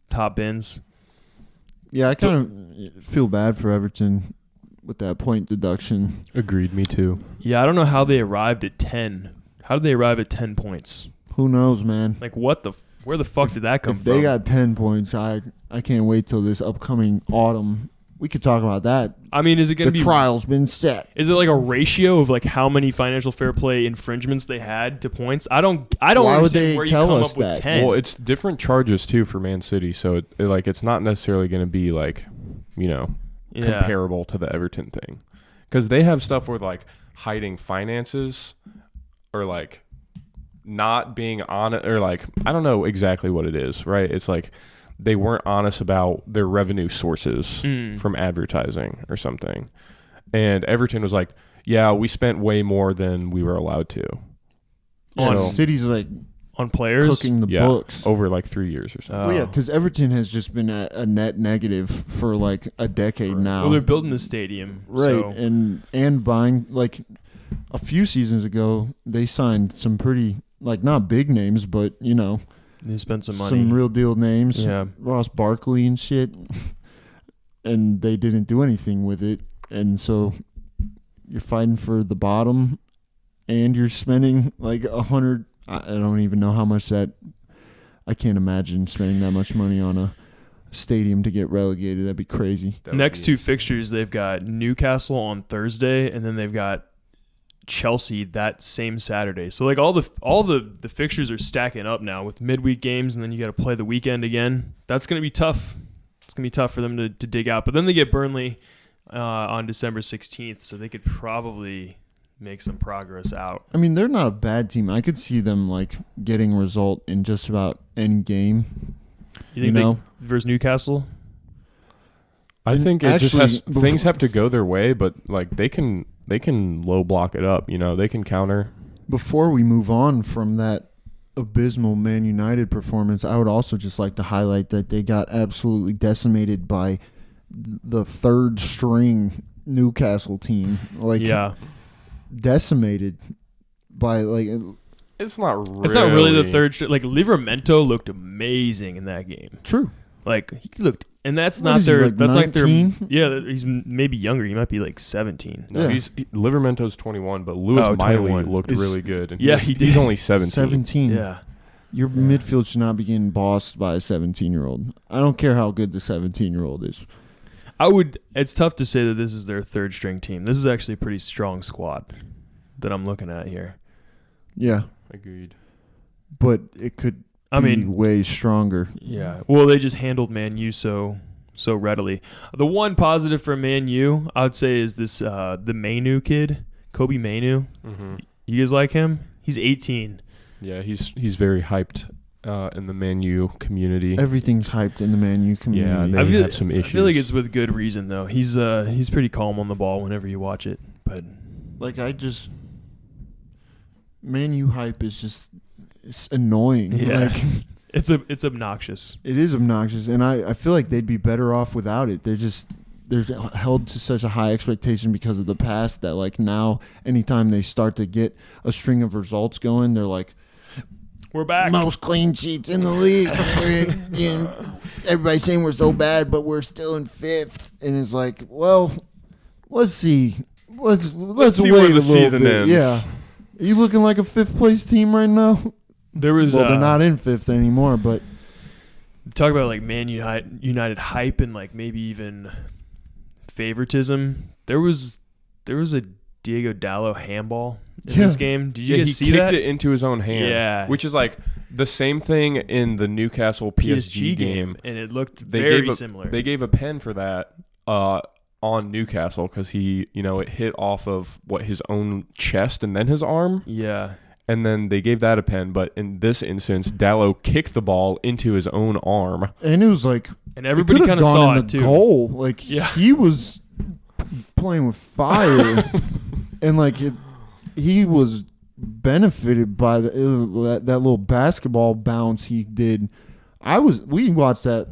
top bins. Yeah, I kind of feel bad for Everton with that point deduction. Agreed, me too. Yeah, I don't know how they arrived at 10. How did they arrive at 10 points? Who knows, man? Like what the Where the fuck did that come If from? they got 10 points, I can't wait till this upcoming autumn. We could talk about that. I mean, is it going to be... The trial's been set. Is it like a ratio of like how many financial fair play infringements they had to points? I don't Why understand would they where you tell come us up with that? 10. Well, it's different charges too for Man City, so it's not necessarily going to be like, comparable to the Everton thing, because they have stuff with like hiding finances or like not being on it, or like I don't know exactly what it is, right? It's like they weren't honest about their revenue sources from advertising or something, and Everton was like, yeah, we spent way more than we were allowed to. City's like on players cooking the books over like 3 years or something. Well, yeah, because Everton has just been at a net negative for like a decade now. Well, they're building the stadium, right? So. And buying, like a few seasons ago, they signed some pretty, like, not big names, but they spent some money, some real deal names. Yeah, Ross Barkley and shit, and they didn't do anything with it, and so you're fighting for the bottom, and you're spending like 100. I don't even know how much that. I can't imagine spending that much money on a stadium to get relegated. That'd be crazy. Next two fixtures, they've got Newcastle on Thursday, and then they've got Chelsea that same Saturday. So like all the fixtures are stacking up now with midweek games, and then you got to play the weekend again. That's gonna be tough. It's gonna be tough for them to dig out. But then they get Burnley on December 16th, so they could probably make some progress out. I mean, they're not a bad team. I could see them like getting a result in just about any game. You think they versus Newcastle? I think things have to go their way, but like they can low block it up. They can counter. Before we move on from that abysmal Man United performance, I would also just like to highlight that they got absolutely decimated by the third string Newcastle team. Decimated by it's not really the third string. Like Livramento looked amazing in that game. True. Like he looked, and that's What not is he, their. like That's 19? like their. Yeah, he's maybe younger. He might be like 17. No, Yeah. Livermento's 21, but Lewis Miley 21. looked really good. And Yeah, he's only 17. 17. Yeah. Your midfield should not be getting bossed by a 17-year-old. I don't care how good the 17-year-old is. It's tough to say that this is their third string team. This is actually a pretty strong squad that I'm looking at here. Yeah, Agreed. but it could be way stronger. Yeah. Well, they just handled Man U so readily. The one positive for Man U, I would say, is this the Mainu kid, Kobe Mainu. Mm-hmm. You guys like him? He's 18. Yeah, he's very hyped in the Man U community. Everything's hyped in the Man U community. Yeah, they have some issues. I feel like it's with good reason though. He's pretty calm on the ball whenever you watch it, but Man U hype is just it's annoying. Yeah. It's obnoxious. It is obnoxious, and I feel like they'd be better off without it. They're held to such a high expectation because of the past that like now anytime they start to get a string of results going, they're like, we're back. Most clean sheets in the league. Everybody's saying we're so bad, but we're still in fifth. And it's like, well, let's see. Let's see wait where the a little season bit. ends. Yeah. Are you looking like a fifth place team right now? There was they're not in fifth anymore, but talk about like Man United hype and like maybe even favoritism. There was a Diego Dallo handball in this game. Did you guys see that? He kicked it into his own hand. Yeah. Which is like the same thing in the Newcastle PSG game. And it looked very similar. They gave a pen for that on Newcastle because it hit off of his own chest and then his arm. Yeah. And then they gave that a pen. But in this instance, Dallo kicked the ball into his own arm. And it was like... And everybody kind of saw it, too. Goal. Like, he was playing with fire. And, like, he was benefited by that little basketball bounce he did. We watched that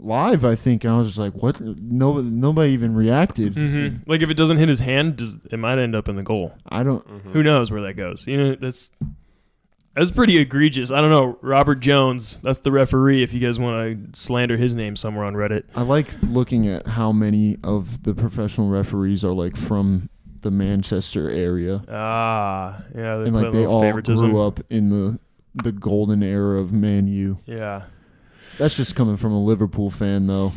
live, I think, and I was just like, what? Nobody even reacted. Mm-hmm. Like, if it doesn't hit his hand, it might end up in the goal. I don't... Mm-hmm. Who knows where that goes? That's pretty egregious. I don't know. Robert Jones, that's the referee if you guys want to slander his name somewhere on Reddit. I like looking at how many of the professional referees are like from the Manchester area. Yeah. And like they all grew up in the golden era of Man U. Yeah. That's just coming from a Liverpool fan, though.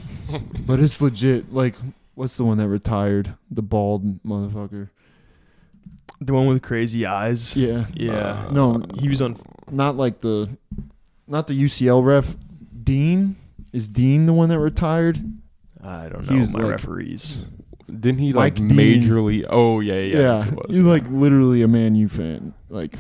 But it's legit. Like, what's the one that retired? The bald motherfucker. The one with crazy eyes. Yeah. Yeah. No, He was on. not the UCL ref. Dean? Is Dean the one that retired? I don't He know was my like- referees. Didn't he Mike like Dean. majorly? Oh yeah. That's what it was. He's like literally a Man U fan. Like,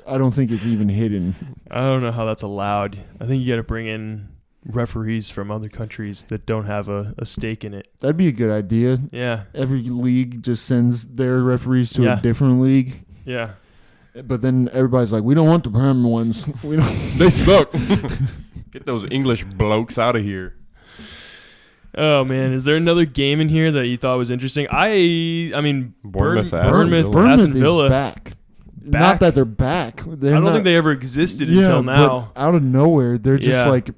I don't think it's even hidden. I don't know how that's allowed. I think you got to bring in referees from other countries that don't have a stake in it. That'd be a good idea. Yeah. Every league just sends their referees to Yeah. a different league. Yeah. But then everybody's like, we don't want the Premier ones. We don't. They suck. Get those English blokes out of here. Oh man, is there another game in here that you thought was interesting? I mean, Bournemouth, Bournemouth, Bournemouth Aston Villa. is back. Back? Not that they're back. I don't think they ever existed yeah, until now. But out of nowhere, they're just Yeah. like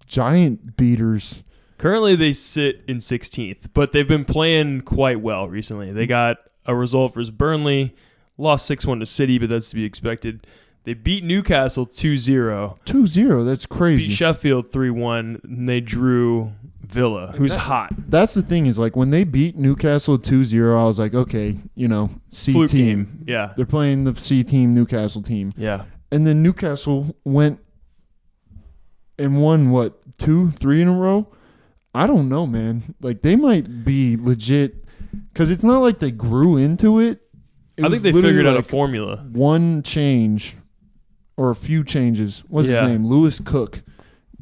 giant beaters. Currently, they sit in 16th, but they've been playing quite well recently. They got a result versus Burnley, lost 6-1 to City, but that's to be expected. They beat Newcastle 2-0, 2-0. That's crazy. beat Sheffield 3-1, and they drew Villa, who's hot. That's the thing is like when they beat Newcastle 2-0, I was like, okay, C Fluke team. game. Yeah. They're playing the C team, Newcastle team. Yeah. And then Newcastle went and won, 2-3 in a row? I don't know, man. Like, they might be legit because it's not like they grew into it. I think they figured out a formula. One change or a few changes. What's Yeah. his name? Lewis Cook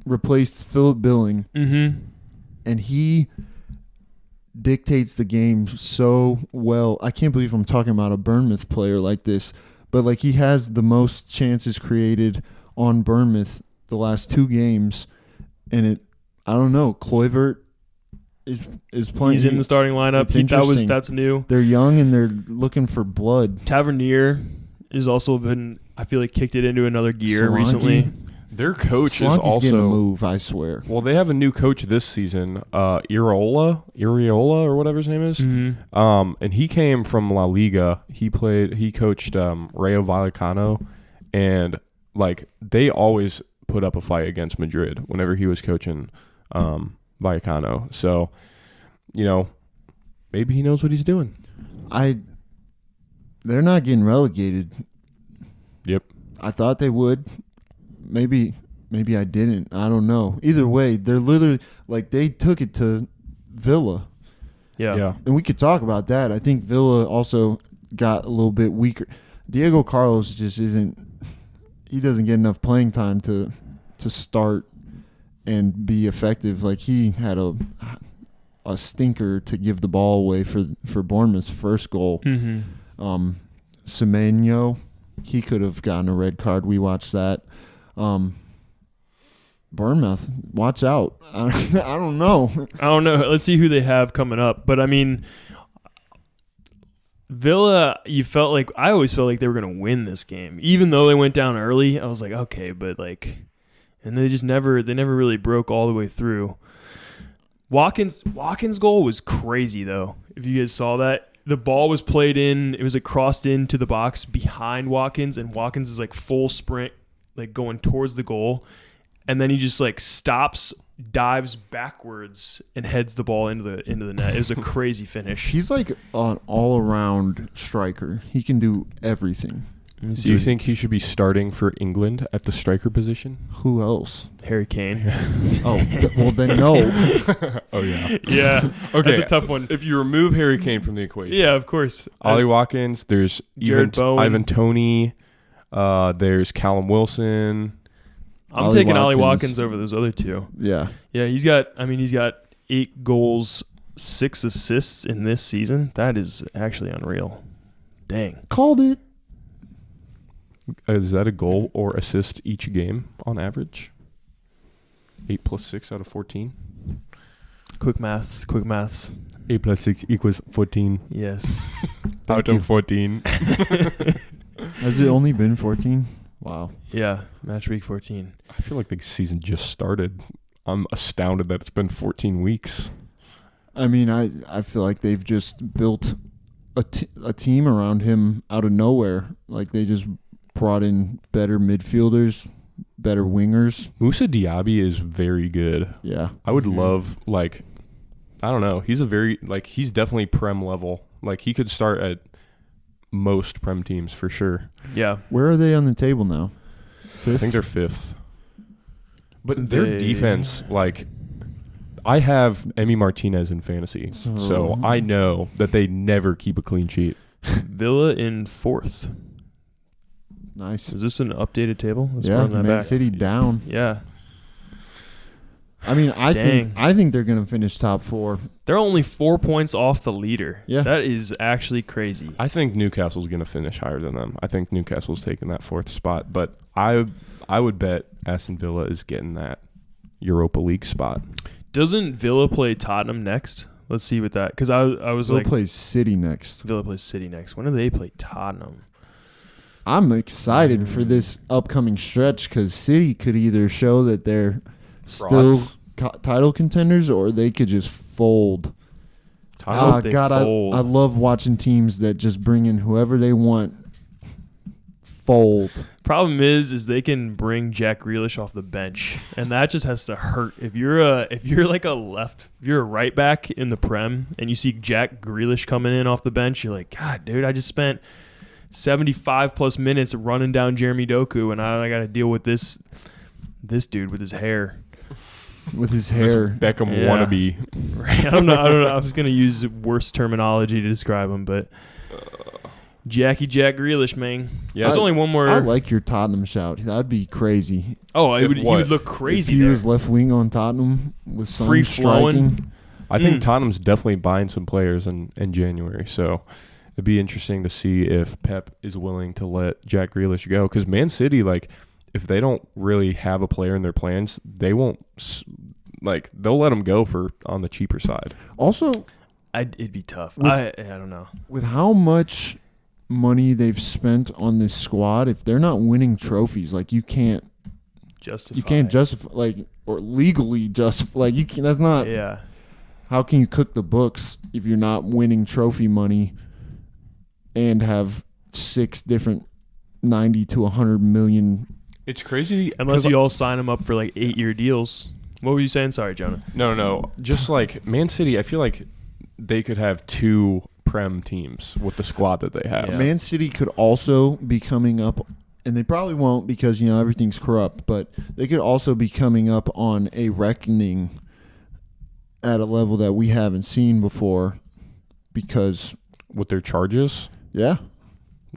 replaced Philip Billing, Mm-hmm. and he dictates the game so well. I can't believe I'm talking about a Bournemouth player like this, but like he has the most chances created on Bournemouth the last 2 games, and I don't know. Kluivert is playing. He's in the starting lineup. It's interesting. That's new. They're young and they're looking for blood. Tavernier has also been, I feel like, kicked it into another gear Solanke. recently. Their coach is Solanke's getting a also. move, I swear. Well, they have a new coach this season, Iriola or whatever his name is. Mm-hmm. And he came from La Liga. He coached Rayo Vallecano, and like they always put up a fight against Madrid whenever he was coaching Vallecano. So, maybe he knows what he's doing. They're not getting relegated. Yep. I thought they would. Maybe I didn't. I don't know. Either way, they're literally like they took it to Villa. Yeah. And we could talk about that. I think Villa also got a little bit weaker. Diego Carlos just isn't. He doesn't get enough playing time to start and be effective. Like he had a stinker to give the ball away for Bournemouth's first goal. Mm-hmm. Semenyo, he could have gotten a red card. We watched that. Bournemouth, watch out. I don't know. I don't know. Let's see who they have coming up. But I mean, Villa, I always felt like they were going to win this game. Even though they went down early, I was like, okay, but like, and they never really broke all the way through. Watkins' goal was crazy though. If you guys saw that, the ball was played in, it was like crossed into the box behind Watkins, and Watkins is like full sprint, like going towards the goal, and then he just like stops, dives backwards, and heads the ball into the net. It was a crazy finish. He's like an all-around striker. He can do everything. Do you think he should be starting for England at the striker position? Who else? Harry Kane? Oh, well then no. Oh yeah. Yeah. Okay. That's a tough one. If you remove Harry Kane from the equation, Yeah, of course. Ollie Watkins, there's Jared Bowen. Ivan Toney, there's Callum Wilson. I'm Ollie taking Ollie Watkins. Watkins over those other two. Yeah. Yeah, he's got 8 goals, 6 assists in this season. That is actually unreal. Dang. Called it. Is that a goal or assist each game on average? 8 plus 6 out of 14. Quick maths. 8 plus 6 equals 14. Yes. Out of 14. Has it only been 14? Wow. Yeah, match week 14. I feel like the season just started. I'm astounded that it's been 14 weeks. I mean, I feel like they've just built a team around him out of nowhere. Like they just brought in better midfielders, better wingers. Moussa Diaby is very good. Yeah. I would love, like, I don't know. He's he's definitely Prem level. Like, he could start at most Prem teams for sure. Yeah. Where are they on the table now? Fifth? I think they're 5th. But their defense, like, I have Emi Martinez in fantasy, so I know that they never keep a clean sheet. Villa in 4th. Nice. Is this an updated table? Let's Yeah, run that Man back. City down. Yeah. I mean, I Dang. think they're going to finish top 4. They're only 4 points off the leader. Yeah. That is actually crazy. I think Newcastle's going to finish higher than them. I think Newcastle's taking that 4th spot, but I would bet Aston Villa is getting that Europa League spot. Doesn't Villa play Tottenham next? Let's see with that. Because I was Villa like, plays City next. Villa plays City next. When do they play Tottenham? I'm excited for this upcoming stretch because City could either show that they're still Frauds. title contenders or they could just fold. Tottenham, they God, fold. I love watching teams that just bring in whoever they want. Fold. Problem is they can bring Jack Grealish off the bench, and that just has to hurt. If you're a right back in the Prem, and you see Jack Grealish coming in off the bench, you're like, God, dude, I just spent 75 plus minutes running down Jeremy Doku, and I got to deal with this dude with his hair. With his hair. This Beckham Yeah. wannabe. Right? I don't know. I was gonna use worse terminology to describe him, but Jack Grealish, man. Yeah. There's only one more. I like your Tottenham shout. That'd be crazy. Oh, If he what? would look crazy if he there. was left wing on Tottenham with some Free flowing. striking. I think Tottenham's definitely buying some players in January, so it'd be interesting to see if Pep is willing to let Jack Grealish go. Because Man City, like, if they don't really have a player in their plans, they won't, like, they'll let him go for on the cheaper side. Also, It'd be tough. With- I don't know. with how much money they've spent on this squad, if they're not winning trophies, like you can't justify like or legally justify like you can. That's not. Yeah. How can you cook the books if you're not winning trophy money and have 6 different 90 to 100 million? It's crazy. Unless you all sign him up for like 8-year deals. What were you saying? Sorry, Jonah. No. Just like Man City, I feel like they could have 2 Prem teams with the squad that they have. Yeah. Man City could also be coming up, and they probably won't because everything's corrupt. But they could also be coming up on a reckoning at a level that we haven't seen before. Because With their charges. yeah,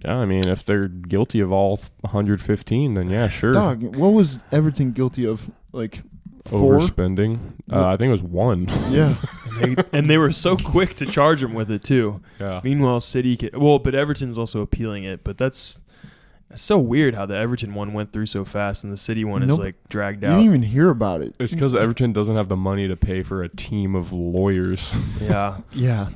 I mean, if they're guilty of all 115, then yeah, sure. dog, what was Everton guilty of? Like 4? Overspending. I think it was 1. Yeah. And they were so quick to charge him with it too. Yeah. Meanwhile, City but Everton's also appealing it. But that's so weird how the Everton one went through so fast and the City one is Nope. like dragged You out. didn't even hear about it. It's because Everton doesn't have the money to pay for a team of lawyers. Yeah. Yeah.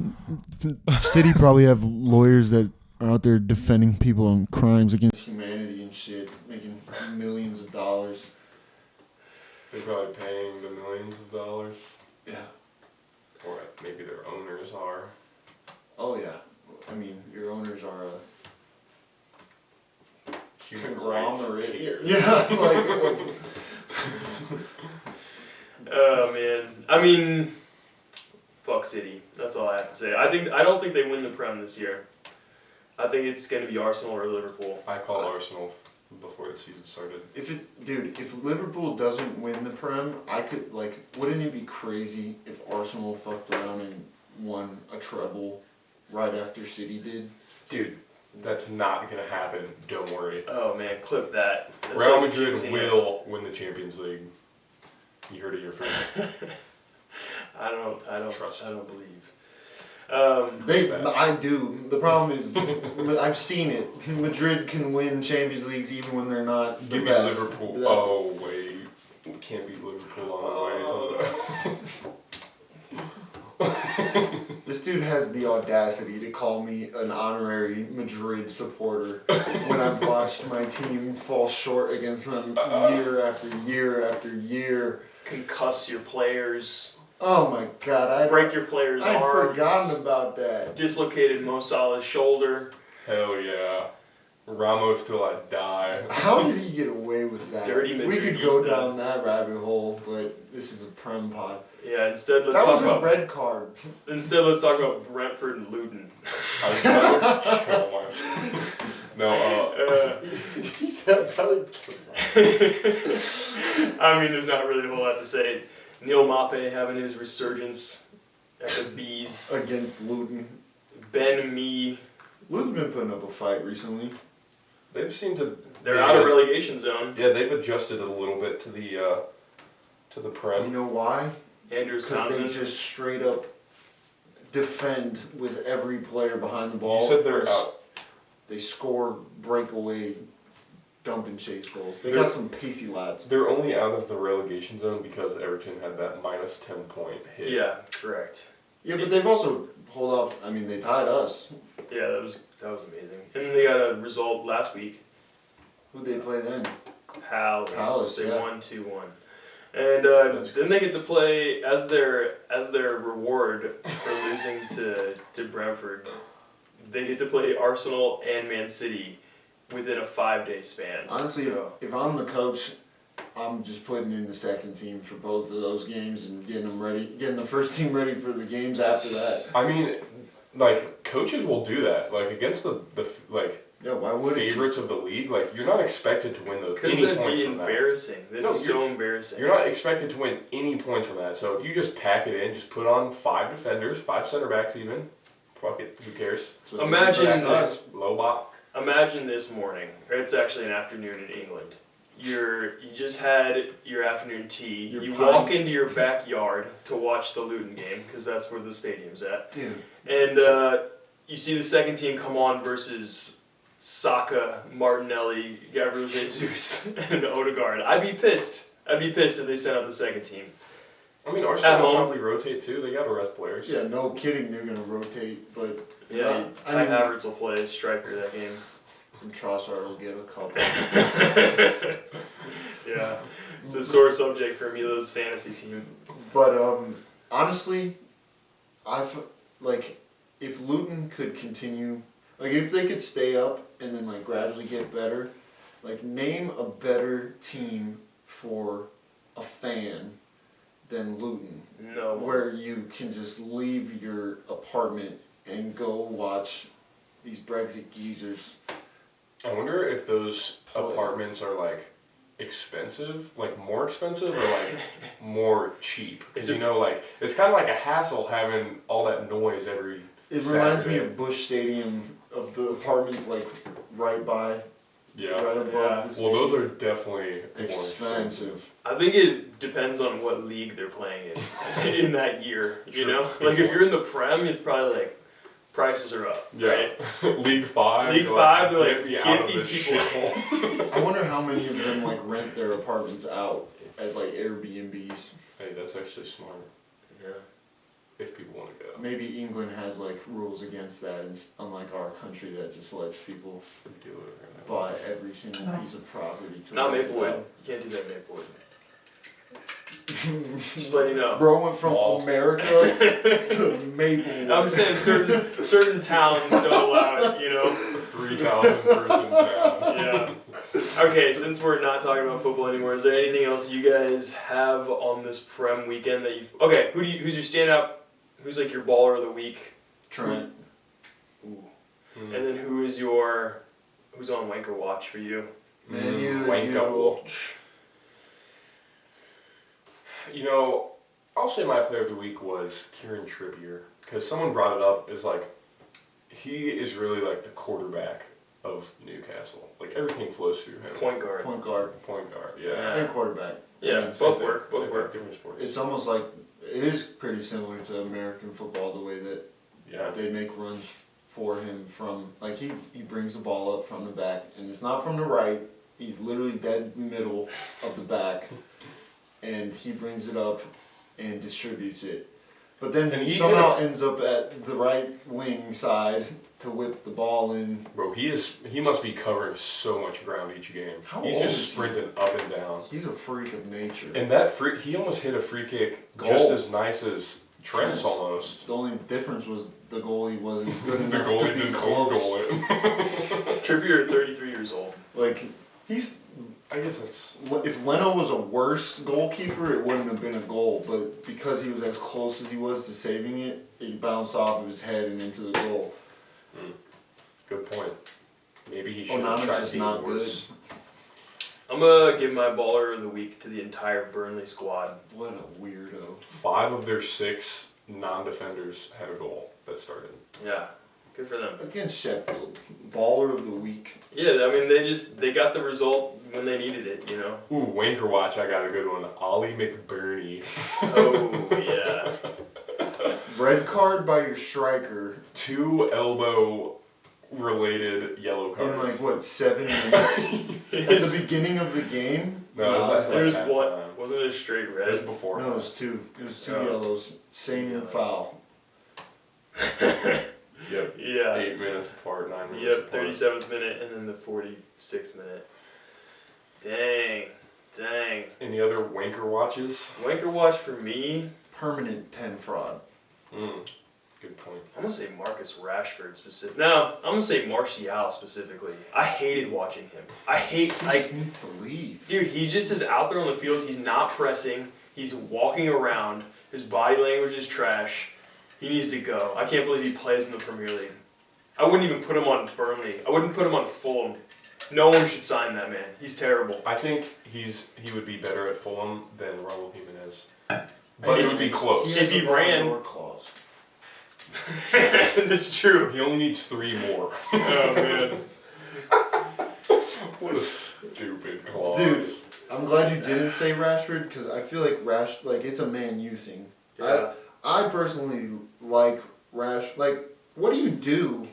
City probably have lawyers that are out there defending people on crimes against humanity and shit, making millions of dollars. They're probably paying the millions of dollars. Yeah. Or maybe their owners are. Oh, yeah. I mean, your owners are a Human conglomerate. rights. Yeah, like... Oh man. I mean, fuck City. That's all I have to say. I don't think they win the Prem this year. I think it's going to be Arsenal or Liverpool. I call Arsenal before the season started. If Liverpool doesn't win the Prem, I could, wouldn't it be crazy if Arsenal fucked around and won a treble right after City did? Dude, that's not going to happen. Don't worry. Oh man, clip that. That's Real like Madrid jinxing it. will win the Champions League. You heard it here first. I don't Trust. I don't believe. I do. The problem is, I've seen it. Madrid can win Champions Leagues even when they're not the Give me best. Liverpool. Oh, wait. We can't beat Liverpool on the way to This dude has the audacity to call me an honorary Madrid supporter when I've watched my team fall short against them year after year after year. Concuss your players. Oh my God! Break your players' I'd arms. forgotten about that. Dislocated Mo Salah's shoulder. Hell yeah. Ramos till I die. How did he get away with that? Dirty we could Madridista. go down that rabbit hole, but this is a Prem pod. Yeah, instead let's That talk was a about red card. Instead let's talk about Brentford and Luton. I would kill myself. No, He said probably. I mean, there's not really a whole lot to say. Neil Mape having his resurgence at the Bees. Against Luton. Ben Mee. Luton's been putting up a fight recently. they've seemed to. They're out of relegation zone. Yeah, they've adjusted a little bit to the Prem. You know why? Andrews Because they Townsend. just straight up defend with every player behind the ball. You said they're out. They score breakaway dump and chase goals. They They're- got some pacey lads. They're only out of the relegation zone because Everton had that minus 10-point hit. Yeah, correct. Yeah, but they've also hold off. I mean, they tied us. Yeah, that was amazing. And then they got a result last week. Who'd they play then? Palace. They yeah. won 2-1. And then they get to play as their reward for losing to Brentford. They get to play Arsenal and Man City within a 5-day span. Honestly, So, if I'm the coach, I'm just putting in the second team for both of those games and getting them ready, getting the first team ready for the games after that. I mean, like, coaches will do that. Like, against the Yeah, why would favorites of the league, like, you're not expected to win those because any that'd points be from that. embarrassing. That'd No, be so embarrassing. You're not expected to win any points from that. So if you just pack it in, just put on 5 defenders, 5 center backs even. Fuck it, who cares? So Imagine that's this. us. Low bot. Imagine this morning, or it's actually an afternoon in England. You just had your afternoon tea. Your you pint. walk into your backyard to watch the Luton game because that's where the stadium's at. Dude. And you see the second team come on versus Saka, Martinelli, Gabriel Jesus, and Odegaard. I'd be pissed. I'd be pissed if they sent out the second team. I mean, At Arsenal will home. probably rotate too. They got to rest players. Yeah, no kidding. They're gonna rotate, but Yeah, I Kai mean, Havertz will play striker that game. and Trossard will get a couple. Yeah, it's a sore subject for Milo's fantasy team. But honestly, if Luton could continue, like if they could stay up and then like gradually get better, like name a better team for a fan than Luton, No. where you can just leave your apartment and go watch these Brexit geezers. I wonder if those Play. apartments are like expensive, like more expensive, or like more cheap. Because you know, like it's kind of like a hassle having all that noise every. It reminds me Saturday. of Busch Stadium, of the apartments like right by, Yeah. right above Yeah. the Well, stadium. those are definitely more expensive. I think it depends on what league they're playing in in that year. You True. know, like if you're in the Prem, it's probably like prices are up. Yeah. Right? League 5. League you're 5, they're get like, me get out of these this people shithole. I wonder how many of them like rent their apartments out as like Airbnbs. Hey, that's actually smart. Yeah. If people want to go. Maybe England has like rules against that, and unlike our country that just lets people Do it. buy every single piece of property. To Not rent it Maplewood. out. You can't do that in Maplewood. Just letting you know. Bro went from Small. America to Maplewood. I'm saying certain towns don't allow it. You know. 3,000 person town. Yeah. Okay, since we're not talking about football anymore, is there anything else you guys have on this Prem weekend that you? Okay, who's your standout? Who's like your baller of the week? Trent. Ooh. Hmm. And then who's on Wanker Watch for you? Man, you as Wank up usual. watch. You know, I'll say my player of the week was Kieran Trippier, because someone brought it up as like, he is really like the quarterback of Newcastle. Like everything flows through him. Point guard. Point guard Point guard, Yeah. yeah. and quarterback. Yeah, I mean, both Same thing. work. Both work. Different sports. It's almost like it is pretty similar to American football, the way that Yeah. they make runs for him from, like he brings the ball up from the back, and it's not from the right, he's literally dead middle of the back, and he brings it up and distributes it. But then And he he somehow ends up at the right wing side to whip the ball in. Bro, he must be covering so much ground each game. How He's old just is he? sprinting up and down. He's a freak of nature. And that he almost hit a free kick Goal. just as nice as Trent's almost. The only difference was the goalie wasn't good The enough goalie to be didn't close. goal it. Trippier, 33 years old. Like, he's... I guess that's... If Leno was a worse goalkeeper, it wouldn't have been a goal. But because he was as close as he was to saving it, it bounced off of his head and into the goal. Good point. Maybe he should have Onana's tried just being not worse. I'm going to give my baller of the week to the entire Burnley squad. What a weirdo. 5 of their 6 non-defenders had a goal that started. Yeah, good for them. Against Sheffield. Baller of the week. Yeah, I mean, they got the result when they needed it, you know? Ooh, Wanker Watch, I got a good one. Ollie McBurney. Oh, yeah. Red card by your striker 2 elbow-related yellow in cards. 7 minutes. At the beginning of the game? No, it was There was like one. halftime. Wasn't it a straight It was red? before. No, it was 2. It was 2 Oh. yellows. Same Yellows. foul. Yep. Yeah. 8 minutes apart, 9 minutes Yep, apart. 37th minute and then the 46th minute. Dang. Any other Wanker Watches? Wanker watch for me, Permanent 10 fraud. Good point. I'm going to say Marcus Rashford specific. No, I'm going to say Martial specifically. I hated watching him. He just needs to leave. Dude, he just is out there on the field. He's not pressing. He's walking around. His body language is trash. He needs to go. I can't believe he plays in the Premier League. I wouldn't even put him on Burnley. I wouldn't put him on Fulham. No one should sign that man. He's terrible. I think he would be better at Fulham than Raul Jimenez. But it would be close. If he ran- Door clause. That's true. He only needs 3 more. Oh, man. What a stupid clause. Dude, I'm glad you didn't say Rashford because I feel like it's a Man U thing. Yeah. I personally like what do you do?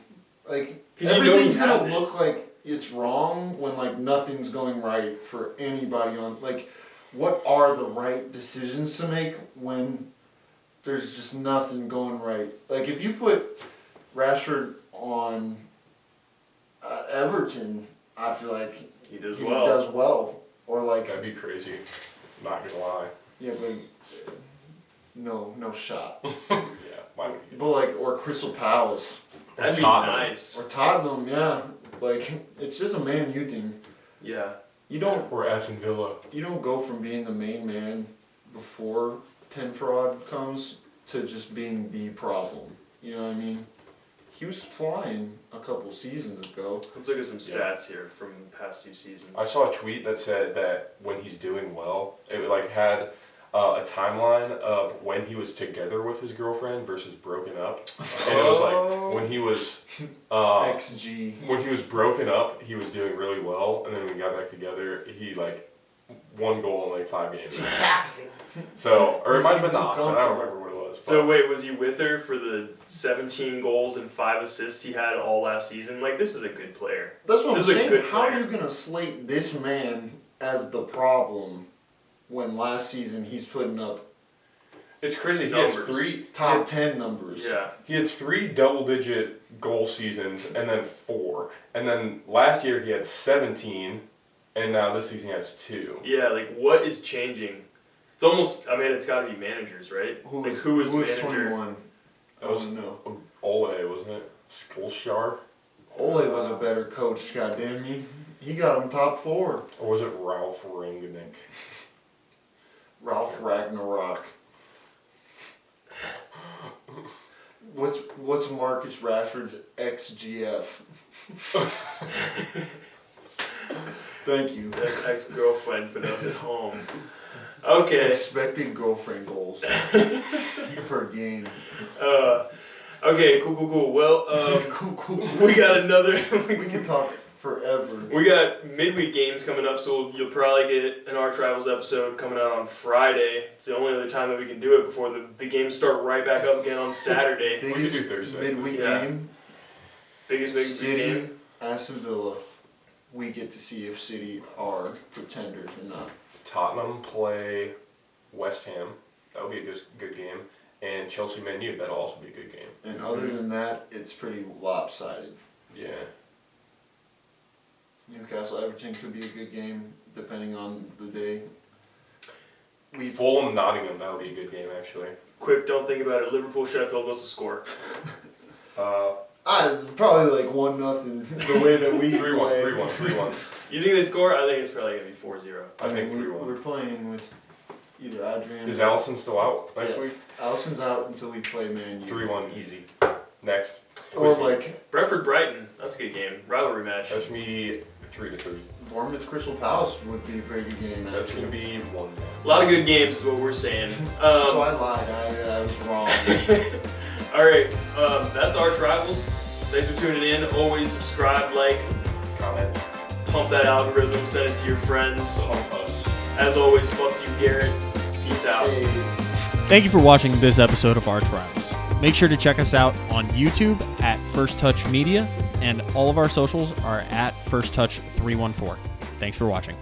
Like 'Cause you know everything's he gonna has it. look like it's wrong when nothing's going right for anybody on what are the right decisions to make when there's just nothing going right? Like if you put Rashford on Everton, I feel like He does he well. does well. Or That'd be crazy. Not gonna lie. yeah, but no shot. Yeah, why would you? But or Crystal Palace That'd be Tottenham. nice. or Tottenham, yeah. It's just a Man U thing. Yeah. You don't Or Aston Villa. go from being the main man before 10 fraud comes to just being the problem. You know what I mean? He was flying a couple seasons ago. Let's look at some stats here from the past 2 seasons. I saw a tweet that said that when he's doing well, it had a timeline of when he was together with his girlfriend versus broken up, and it was like when he was XG. when he was broken up, he was doing really well, and then when we got back together, he 1 goal in 5 games. She's taxing. So, or it might have He's been the too opposite. I don't comfortable. remember what it was. But So wait, was he with her for the 17 goals and 5 assists he had all last season? This is a good player. That's what I'm This is a saying. good How are player. you going to slate this man as the problem when last season he's putting up it's crazy. He Numbers. had 3 top 10 numbers? Yeah. He had 3 double-digit goal seasons, and then 4, and then last year he had 17, and now this season he has 2. Yeah, what is changing? It's almost, it's got to be managers, right? Who is manager? 21? That was no. Ole, wasn't it? Solskjaer? Ole was a better coach, goddamn me. He got him top 4. Or was it Ralph Rangnick? Ralph Ragnarok. What's Marcus Rashford's XGF? Thank you. That's ex-girlfriend for those at home. Okay. Expected girlfriend goals per game. Okay, cool. Well, Cool. we got another... We can talk forever. We got midweek games coming up, so you'll probably get an Arch Rivals episode coming out on Friday. It's the only other time that we can do it before the games start right back up again on Saturday. Biggest do Thursday. midweek Yeah. game. Biggest midweek City, game. Aston Villa. We get to see if City are pretenders or not. Tottenham play West Ham. That'll be a good game. And Chelsea Man U. That'll also be a good game. And other than that, it's pretty lopsided. Yeah. Newcastle Everton could be a good game depending on the day. Fulham Nottingham, that would be a good game actually. Quick, don't think about it. Liverpool Sheffield, what's the score? Probably like 1-0 the way that we 3-1, 3-1. You think they score? I think it's probably going to be 4-0. I think 3-1. We're playing with either Adrian. Is Allison still out next week? Allison's out until we play Man U. 3-1, easy. Next. Or like Brentford Brighton. That's a good game. Rivalry match. That's me 3-3. Bournemouth Crystal Palace would be a very good game. That's going to be 1-1. A lot of good games is what we're saying. So I lied. I was wrong. All right. That's Arch Rivals. Thanks for tuning in. Always subscribe, like, Comment. pump that algorithm, send it to your friends. Pump us. As always, fuck you, Garrett. Peace out. Thank you for watching this episode of Arch Rivals. Make sure to check us out on YouTube at First Touch Media, and all of our socials are at First Touch 314. Thanks for watching.